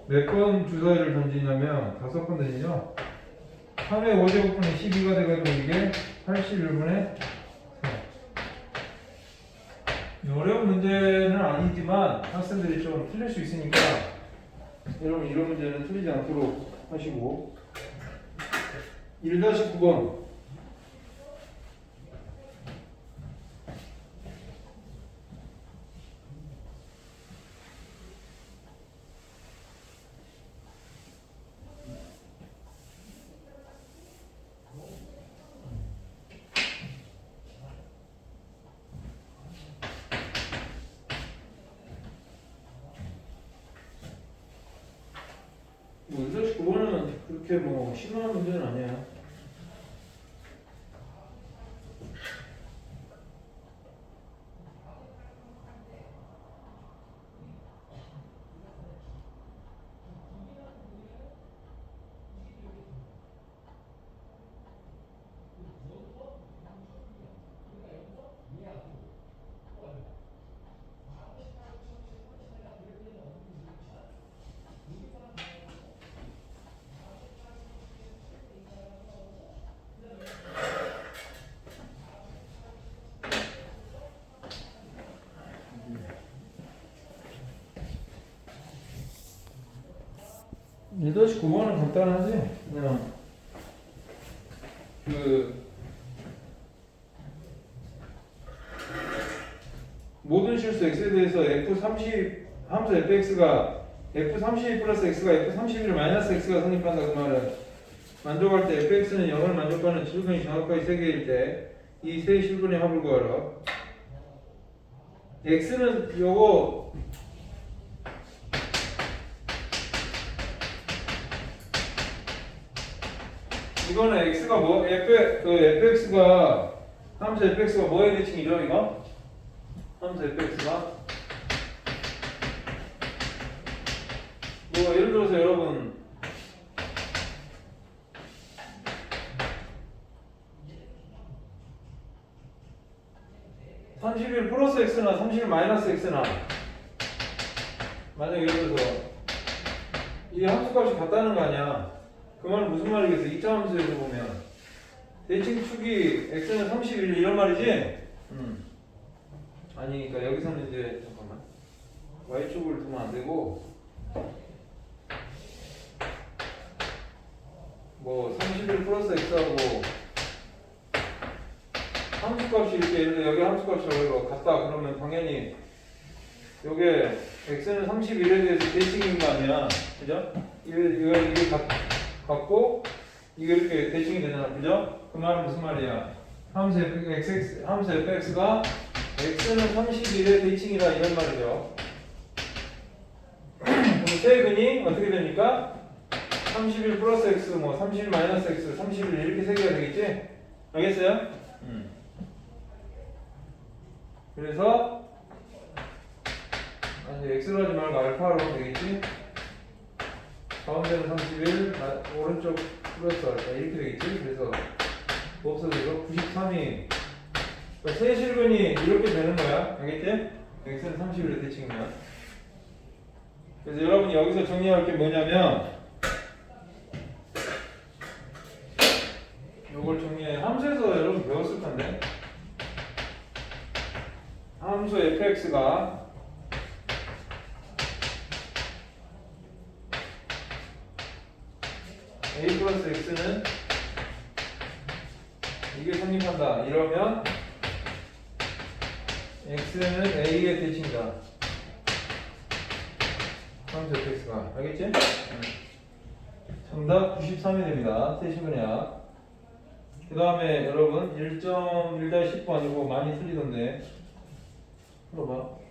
몇 번 주사위를 던지냐면 5번 던지죠. 3회 5제곱분의 12가 돼가지고 이게 81분의 4. 어려운 문제는 아니지만 학생들이 좀 틀릴 수 있으니까 여러분 이런 문제는 틀리지 않도록 하시고 1-9번 뭐 1-9번은 그렇게 뭐 심한 문제는 아니야. 일다시 9번은 간단하지? 그냥 모든 실수 x에 대해서 f30 함수 fx가 f30 플러스 x가 f31 마이너스 x가 성립한다. 그 말은 만족할 때 fx는 0을 만족하는 실근이 정확하게 3개일 때 이 세 실근의 합을 구하라. x는 요거 이거는 x가 뭐 fx가 함수 fx가 뭐의 대칭이죠? 이거 함수 fx가 뭐 예를 들어서 여러분 31 플러스 x나 31 마이너스 x나 만약 예를 들어서 이 함수값이 같다는 거 아니야. 그 말은 무슨 말이겠어? 2차 함수에서 보면 대칭축이 x는 31 이런 말이지? 아니 그러니까 여기서는 이제 잠깐만 y축을 두면 안 되고 뭐 31 플러스 x하고 함수값이 이렇게 예를 들어 여기 함수값이 같다 그러면 당연히 요게 x는 31에 대해서 대칭인 거 아니야, 그죠? 이게 같고 이게 이렇게 대칭이 되잖아, 그죠? 그 말은 무슨 말이야? 함수 fx가 x는 31의 대칭이다 이런 말이죠. 그럼 최근이 어떻게 됩니까? 31 플러스 x, 뭐 31 마이너스 x, 31 이렇게 세 개가 되겠지? 알겠어요? 그래서 이제 x로 하지 말고 알파로 하면 되겠지? 가운데는 31, 오른쪽 플러스 알파 이렇게 되겠지? 그래서 뭐 없어져서 93이 그러니까 세실근이 이렇게 되는 거야. 알겠지? x는 31의 대칭이야. 그래서 여러분이 여기서 정리할 게 뭐냐면 요걸 정리해. 함수에서 여러분 배웠을 건데 함수 fx가 a 플러스 x는 이게 성립한다. 이러면 x는 a의 대칭이다. 함수 fx가. 알겠지? 정답 93이 됩니다. 세시분야. 그 다음에 여러분 1.1-10번 이거 많이 틀리던데 풀어봐.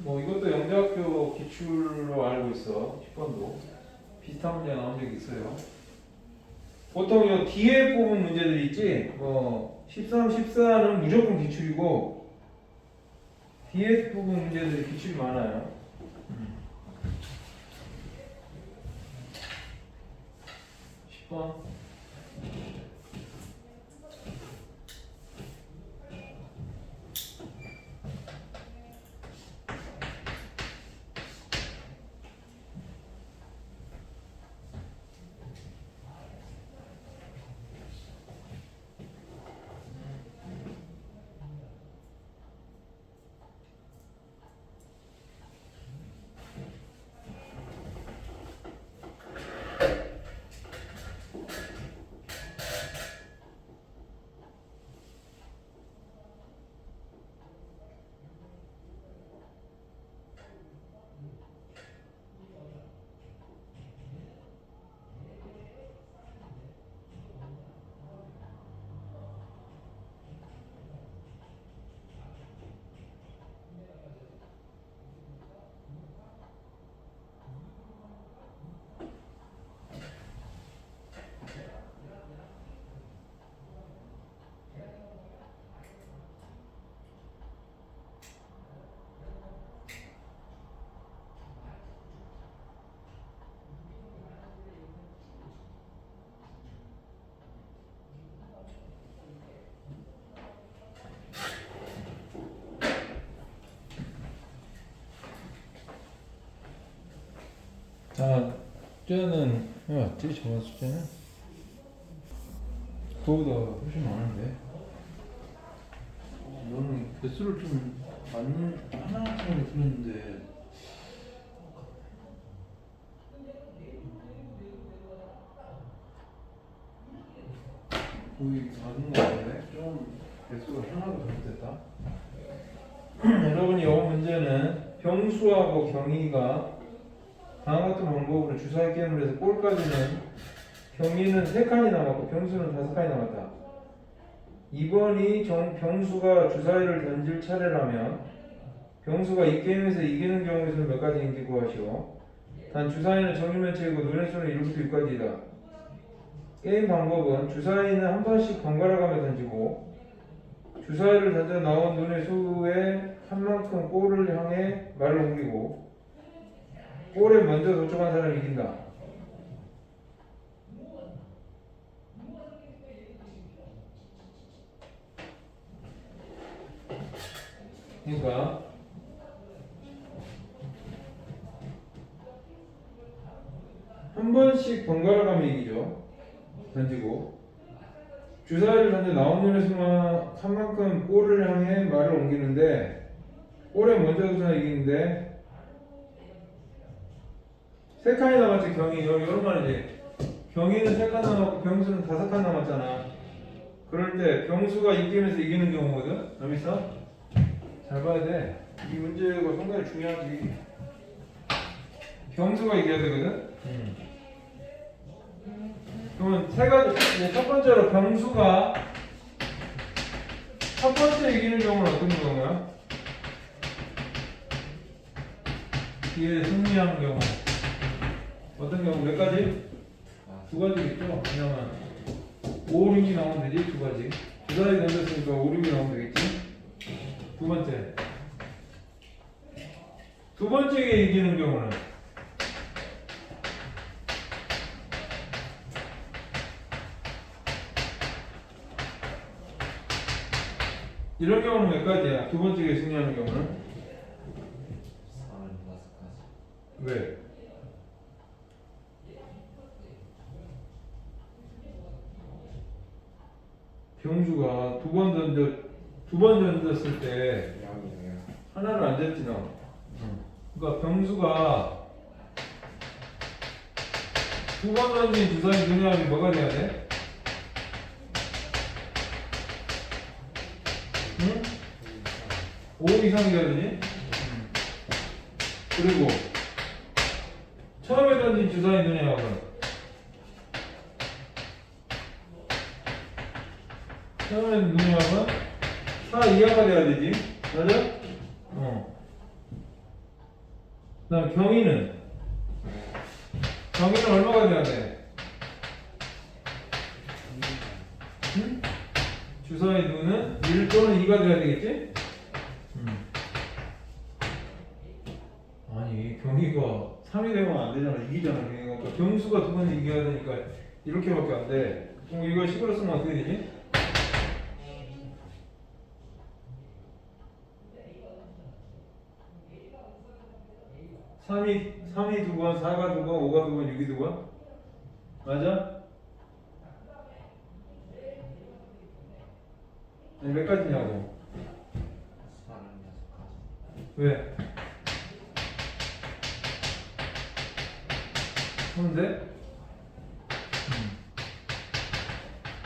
뭐 이것도 영재학교 기출로 알고 있어. 10번도 비슷한 문제가 나온 적이 있어요. 보통 이 뒤에 뽑은 문제들 있지. 뭐 13, 14는 무조건 기출이고 뒤에 뽑은 문제들이 기출이 많아요. 10번 자, 숫자는 맞지? 저번 숫자는 그거보다 훨씬 많은데 너는 개수를 좀 맞는 하나 같은 거 틀렸는데 거의 맞는 거 같은데 좀 개수가 하나도 잘못됐다. 여러분이 이 문제는 병수하고 경희가 다음 같은 방법으로 주사위 게임을 해서 골까지는 경희는 3칸이 남았고 병수는 5칸이 남았다. 2번이 병수가 주사위를 던질 차례라면 병수가 이 게임에서 이기는 경우의 수는 몇 가지인지 구하시오. 단 주사위는 정육면체이고 눈의 수는 1부터 6까지이다. 게임 방법은 주사위는 한 번씩 번갈아 가며 던지고 주사위를 던져 나온 눈의 수의 한 만큼 골을 향해 말을 옮기고 골에 먼저 도착한 사람이 이긴다. 그러니까 한 번씩 번갈아 가면 이기죠. 던지고 주사위를 던져 나오는 순간 한 만큼 골을 향해 말을 옮기는데 골에 먼저 도착한 이기는데 세 칸이 남았지. 경이 이런 말이지. 경이는 세 칸 남았고 병수는 5칸 남았잖아. 그럴 때 병수가 이기면서 이기는 경우거든. 알겠어? 잘 봐야 돼. 이 문제가 상당히 중요하지. 병수가 이겨야 되거든. 그러면 세 가지. 이제 첫 번째로 병수가 첫 번째 이기는 경우는 어떤 경우야? 뒤에 승리하는 경우. 어떤 경우 몇 가지? 두 가지겠죠. 그냥 5, 6이 나오면 되지. 두 가지. 두 가지 던졌으니까 5, 6이 나오면 되겠지. 두 번째. 두 번째에 이기는 경우는 이런 경우는 몇 가지야? 두 번째에 승리하는 경우는? 35가지. 왜? 병수가 두 번 던졌을 때 양이에요. 하나를 안 잡지 너. 그러니까 병수가 두 번 던진 주사위 눈이함이 뭐가 돼야 돼? 응? 5 이상이어야 되니? 그리고 처음에 던진 주사위 눈이함은 처음에 눈이함은 4 이하가 돼야 되지. 맞아? 그 다음 경위는 얼마가 돼야 돼? 응? 주사위 눈은 1 또는 2가 돼야 되겠지? 아니 경위가 3이 되면 안 되잖아. 이기잖아. 그러니까 경수가 두 번 이겨야 되니까 이렇게밖에 안 돼. 그럼 이거 식으로 쓰면 어떻게 되지? 3이 두 번, 4가 두 번, 5가 두 번, 6이 두 번? 맞아? 아니 몇 가지냐고? 36가지. 왜? 그런데?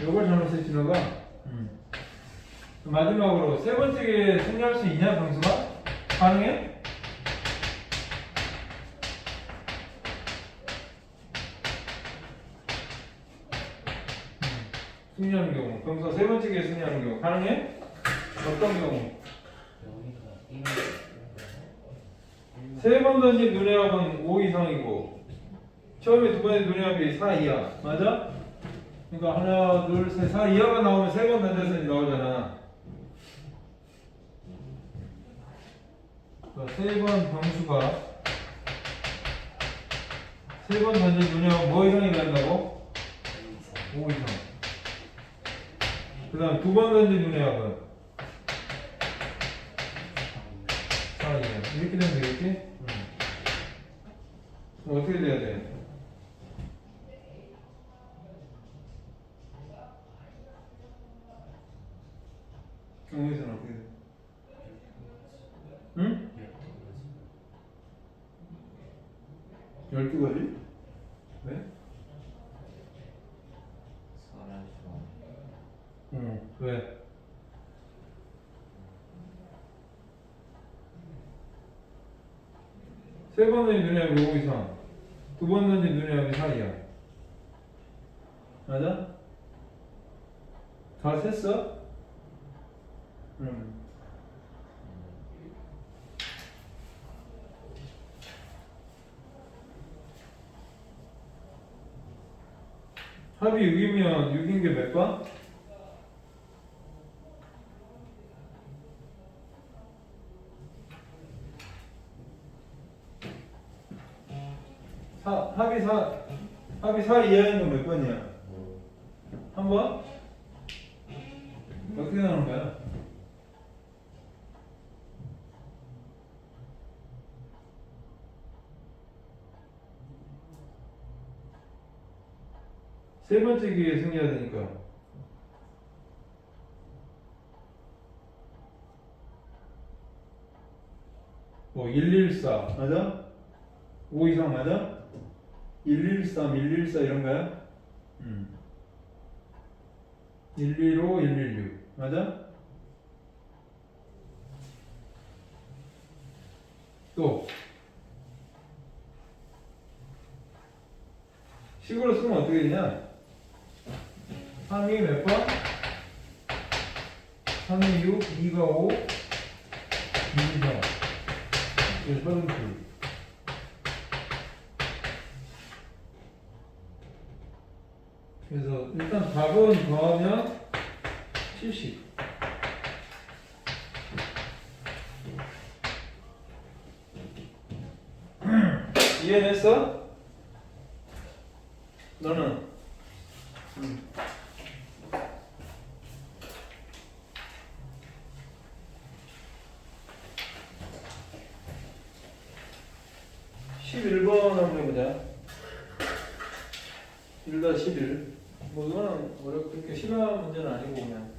이걸 잘못했지 너가? 마지막으로 세 번째 기회에 승리할 수 있냐 병수가? 가능해? 승리하는 경우 병수가 세 번째 기회에 승리하는 경우 가능해? 어떤 경우? 세 번 던진 눈의 합은 5 이상이고 처음에 두 번의 눈의 합이 4 이하 맞아? 그러니까 하나 둘 셋 4 이하가 나오면 세 번 던졌으니 나오잖아. 그러니까 세 번 병수가 세 번 던진 눈의 합은 뭐 이상이 된다고? 5 이상. 그 다음 두 번 던진 눈의 합은 4 이하. 이렇게 되면 되겠지? 그럼 어떻게 돼야 돼? 경우에서는 어떻게 돼? 응? 12가지? 왜? 응. 왜? 세 번 던진 눈의 합이 5 이상 두 번 던진 눈의 합이 4 이하 맞아? 다 셌어? 합이 6이면 6인 게 몇 번? 합이 4 이하인 건 몇 번이야? 한 번? 어떻게 나오는 거야? 세 번째 기회에 승리해야 되니까. 뭐 114 맞아? 5 이상 맞아? 113, 114 이런 거야? 115, 116 맞아? 또 식으로 쓰면 어떻게 되냐? 3이 몇 번? 3이 6, 2가 5, 2가 32. 그래서 일단 답은 더하면 70. 이해됐어? 너는? 11번 한번 해보자. 1-11. 뭐 이거는 그렇게 심한 문제는 아니고 그냥.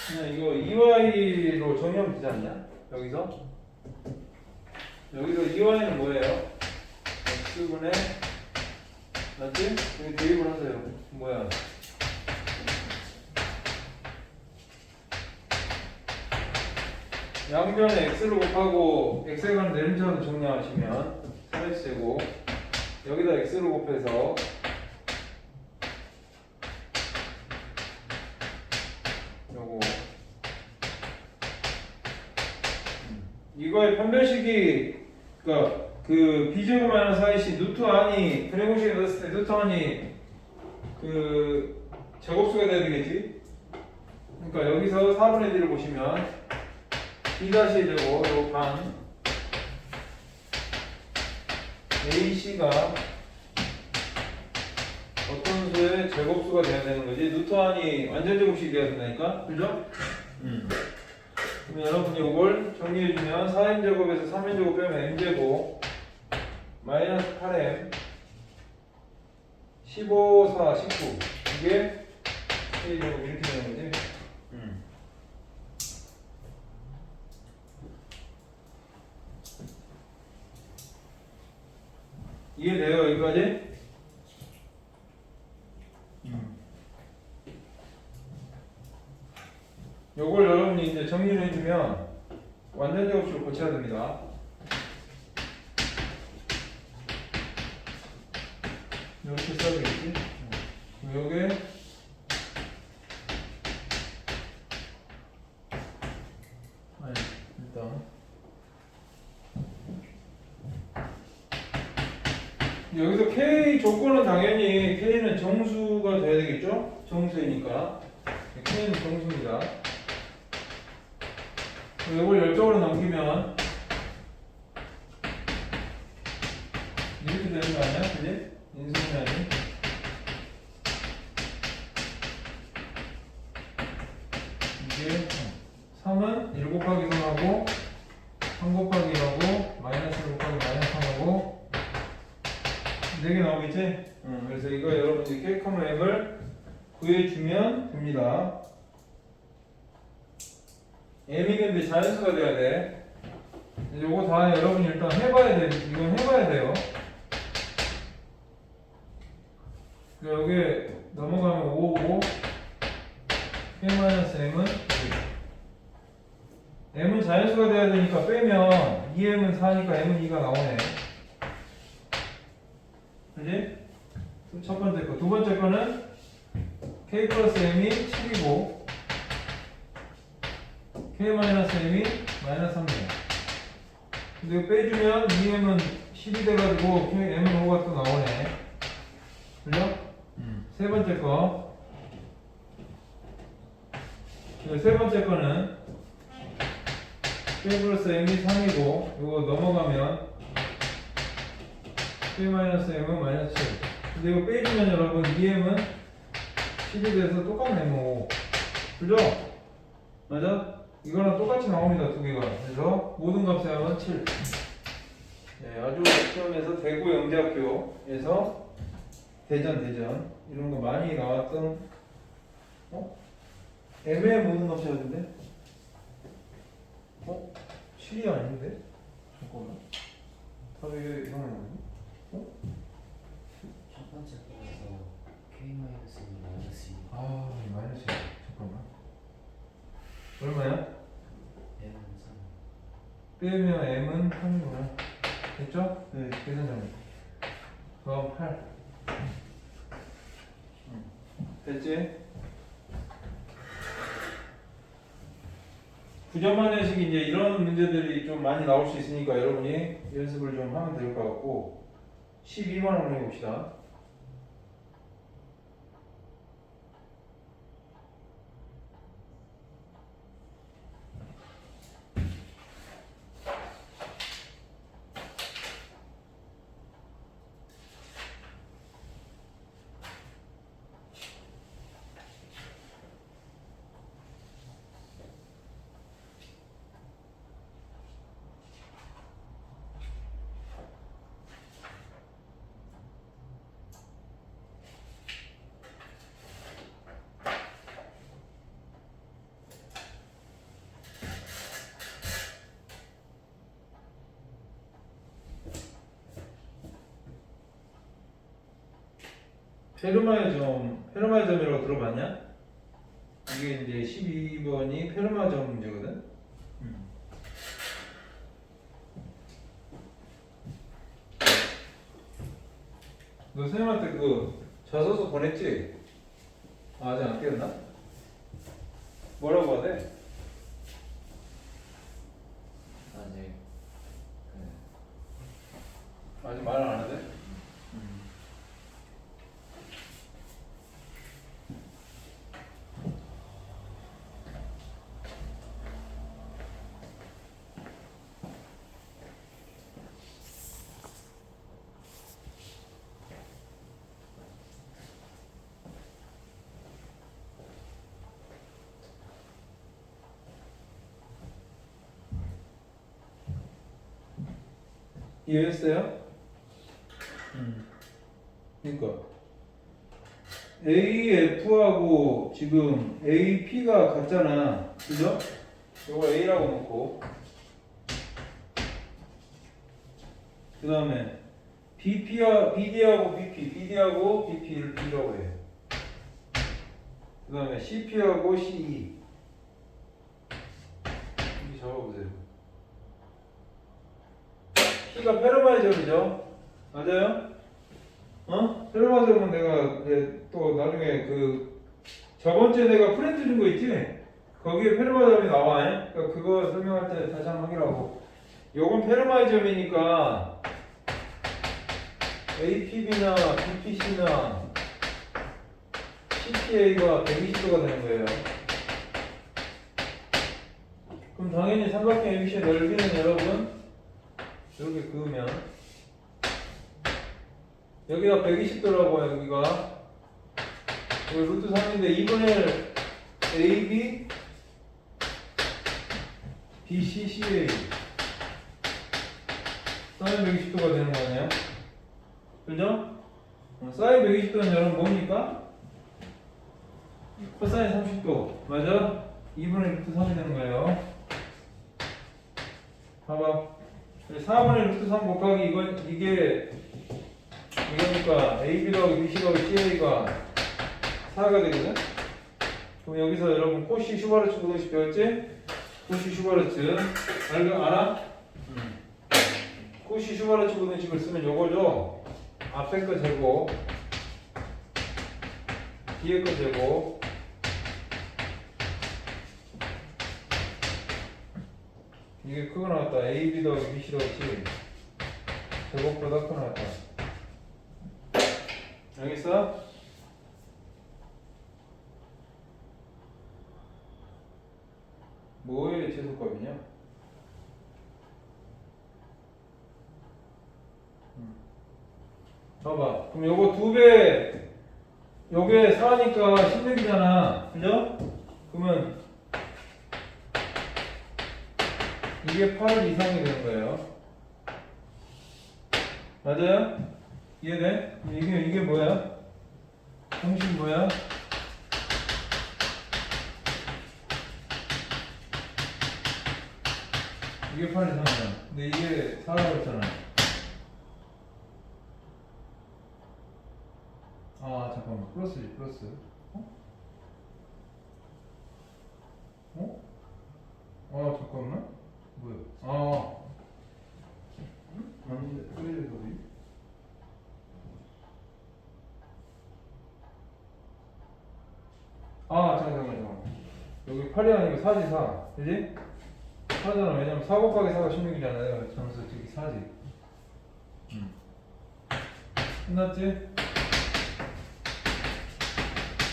그냥 이거 2y로 정의하면 되지 않냐? 여기서 2y는 뭐예요? x분의 맞지? 여기 대입을 하세요. 뭐야? 양변에 x를 곱하고 x에 관한 내림차로 정리하시면 3x제곱 여기다 x를 곱해서 요거 이거의 판별식이 그러니까 그 b제곱 마이너스 4이씨 루트 안이 분해공식에 넣었을 때 루트 안이 그 제곱수가 돼야 되겠지? 그러니까 여기서 4분의 1을 보시면 b 다시 되고 요 반 ac가 어떤 수의 제곱수가 돼야 되는 거지? 루트 안이 완전 제곱식이 돼야 된다니까? 그죠? 그럼 여러분이 이걸 정리해주면 4m제곱에서 3m제곱 빼면 m제곱 마이너스 8m 15, 4, 19 이게 K제곱 이렇게 되는 거지? 이해돼요 여기까지? 요걸 여러분이 이제 정리를 해주면 완전 제곱식을 고쳐야 됩니다. 이렇게 써야 되겠지? 요게 아니 일단 여기서 K 조건은 당연히 K는 정수가 돼야 되겠죠? 정수이니까 K는 정수입니다. 이걸 열적으로 넘기면 이렇게 되는 거 아니야? 그지? 인수분해하니 이게 3은 1 곱하기 3하고 3 곱하기 1하고 마이너스 1 곱하기 마이너스 3하고 4개 나오겠지? 그래서 이거 여러분들이 K, M을 구해주면 됩니다. M이 근데 자연수가 돼야 돼. 요거 다 여러분이 일단 해봐야 돼. 이건 해봐야 돼요. 여기 넘어가면 5고 K-M은 2. M은 자연수가 돼야 되니까 빼면 2M은 4니까 M은 2가 나오네. 그지? 첫 번째 거. 두 번째 거는 K 플러스 M이 7이고 K-M이 마이너스 3이에요. 근데 이거 빼주면 2M은 10이 돼가지고 M은 5가 또 나오네. 그죠? 세 번째 거. 세 번째 거는 K 플러스 M이 3이고 이거 넘어가면 K-M은 마이너스 7. 근데 이거 빼주면 여러분 2M은 10이 돼서 똑같네 뭐. 그죠? 맞아? 이거랑 똑같이 나옵니다 두 개가. 그래서 모든 값의 합은 7. 네, 아주 시험에서 대구 영재학교에서 대전 이런 거 많이 나왔던 M의 모든 값이 하던데? 7이 아닌데? 잠깐만. 답이 왜 이상한 거지? 첫 번째 거에서 K-M이 마이너스 2. 마이너스 2. 잠깐만. 얼마야? M은 3. 빼면 M은 3이구나. 됐죠? 네, 계산 잘못. 그럼 8. 됐지? 부정만의식이 이제 이런 문제들이 좀 많이 나올 수 있으니까 여러분이 연습을 좀 하면 될 것 같고 12번 한번 해봅시다. 페르마의 점이라고 들어봤냐? 이게 이제 12번이 페르마 점 문제거든. 너 선생님한테 그 자소서 보냈지? 아직 안 깨웠나? 뭐라고 하대? 아직 네. 아직 말을 안 하대? 이해했어요? 그러니까 AF하고 지금 AP가 같잖아, 그죠? 이거 A라고 놓고 그 다음에 BD하고 BD하고 BP를 B라고 해. 그 다음에 CP하고 CE 이렇게 적어보세요. P가 페르마의 점이죠? 맞아요? 페르마 점은 내가 이제 또 나중에 그 저번주에 내가 프린트 준 거 있지? 거기에 페르마 점이 나와. 그러니까 그거 설명할 때 다시 한번 확인하고. 요건 페르마의 점이니까 APB나 BPC나 CPA가 120도가 되는 거예요. 그럼 당연히 삼각형 ABC의 넓이는 여러분 이렇게 그으면 여기가 120도라고요. 여기가 여기 루트 3인데 2분의 1 AB BC CA 사인 120도가 되는 거네요. 그죠? 사인 120도는 여러분 뭡니까? 코사인 30도 맞아? 2분의 루트 3이 되는 거예요. 봐봐 4분의 루트 3 곱하기 이거니까 AB 더하기 BC 더하기 CA가 4가 되거든? 그럼 여기서 여러분 코시 슈바르츠 부등식 배웠지? 코시 슈바르츠 알아? 코시 슈바르츠 부등식을 쓰면 요거죠? 앞에 거 제곱 뒤에 거 제곱 이게 크고 나왔다. AB 더하기 BC 더하기 C 제곱보다 크고 나왔다. 알겠어? 뭐의 최소값이냐? 봐봐. 그럼 요거 2배 요게 4니까 16이잖아. 그죠? 그러면 이게 8 이상이 되는 거예요. 맞아요? 이해돼? 이게 뭐야? 공식 뭐야? 이게 8 이상이잖아. 근데 이게 4라고 했잖아. 아 잠깐만 플러스지 플러스. 아 잠깐만 뭐야? 아닌데 왜 이래 소리? 잠깐만 여기 8이 아니고 4지 4 그지? 4잖아. 왜냐면 4 곱하기 4가 16이잖아. 내가 점수 저기 4지. 끝났지?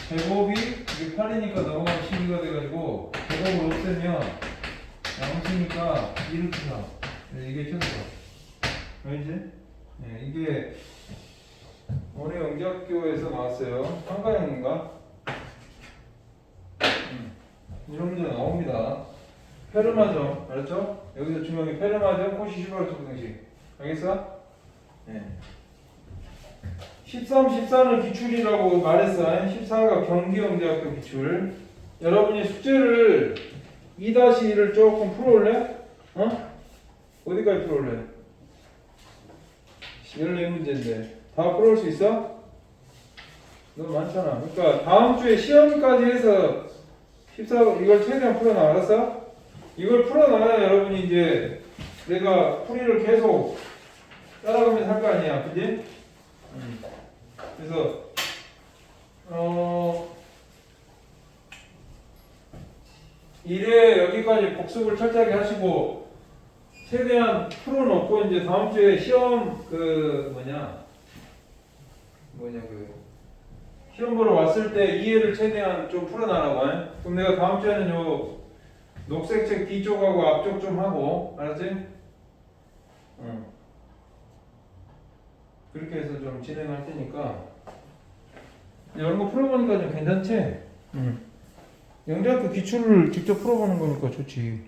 제곱이 이게 8이니까 넘어가면 12가 돼가지고 제곱을 없애면 양수니까 2루트 4. 이게 최소값. 알지? 네, 이게 어느 영재학교에서 나왔어요. 한가영인가? 이런 문제 나옵니다. 페르마점 알았죠? 여기서 중요한 게 페르마점, 코시 슈바르츠 부등식. 알겠어? 네. 13, 14는 기출이라고 말했어. 14가 경기영재학교 기출. 여러분이 숙제를 2-1을 조금 풀어올래? 어디까지 풀어올래? 14문제인데 다 풀어올 수 있어? 너무 많잖아. 그러니까 다음 주에 시험까지 해서 14 이걸 최대한 풀어놔. 알았어? 이걸 풀어놔야 여러분이 이제 내가 풀이를 계속 따라가면서 할 거 아니야. 그지? 그래서 이래 여기까지 복습을 철저하게 하시고 최대한 풀어놓고 이제 다음 주에 시험 그 시험 보러 왔을 때 이해를 최대한 좀 풀어놔라고 해. 그럼 내가 다음 주에는 요 녹색 책 뒤쪽하고 앞쪽 좀 하고 알았지? 응. 그렇게 해서 좀 진행할 테니까 이런 거 풀어보니까 좀 괜찮지? 응. 영재학교 기출을 직접 풀어보는 거니까 좋지.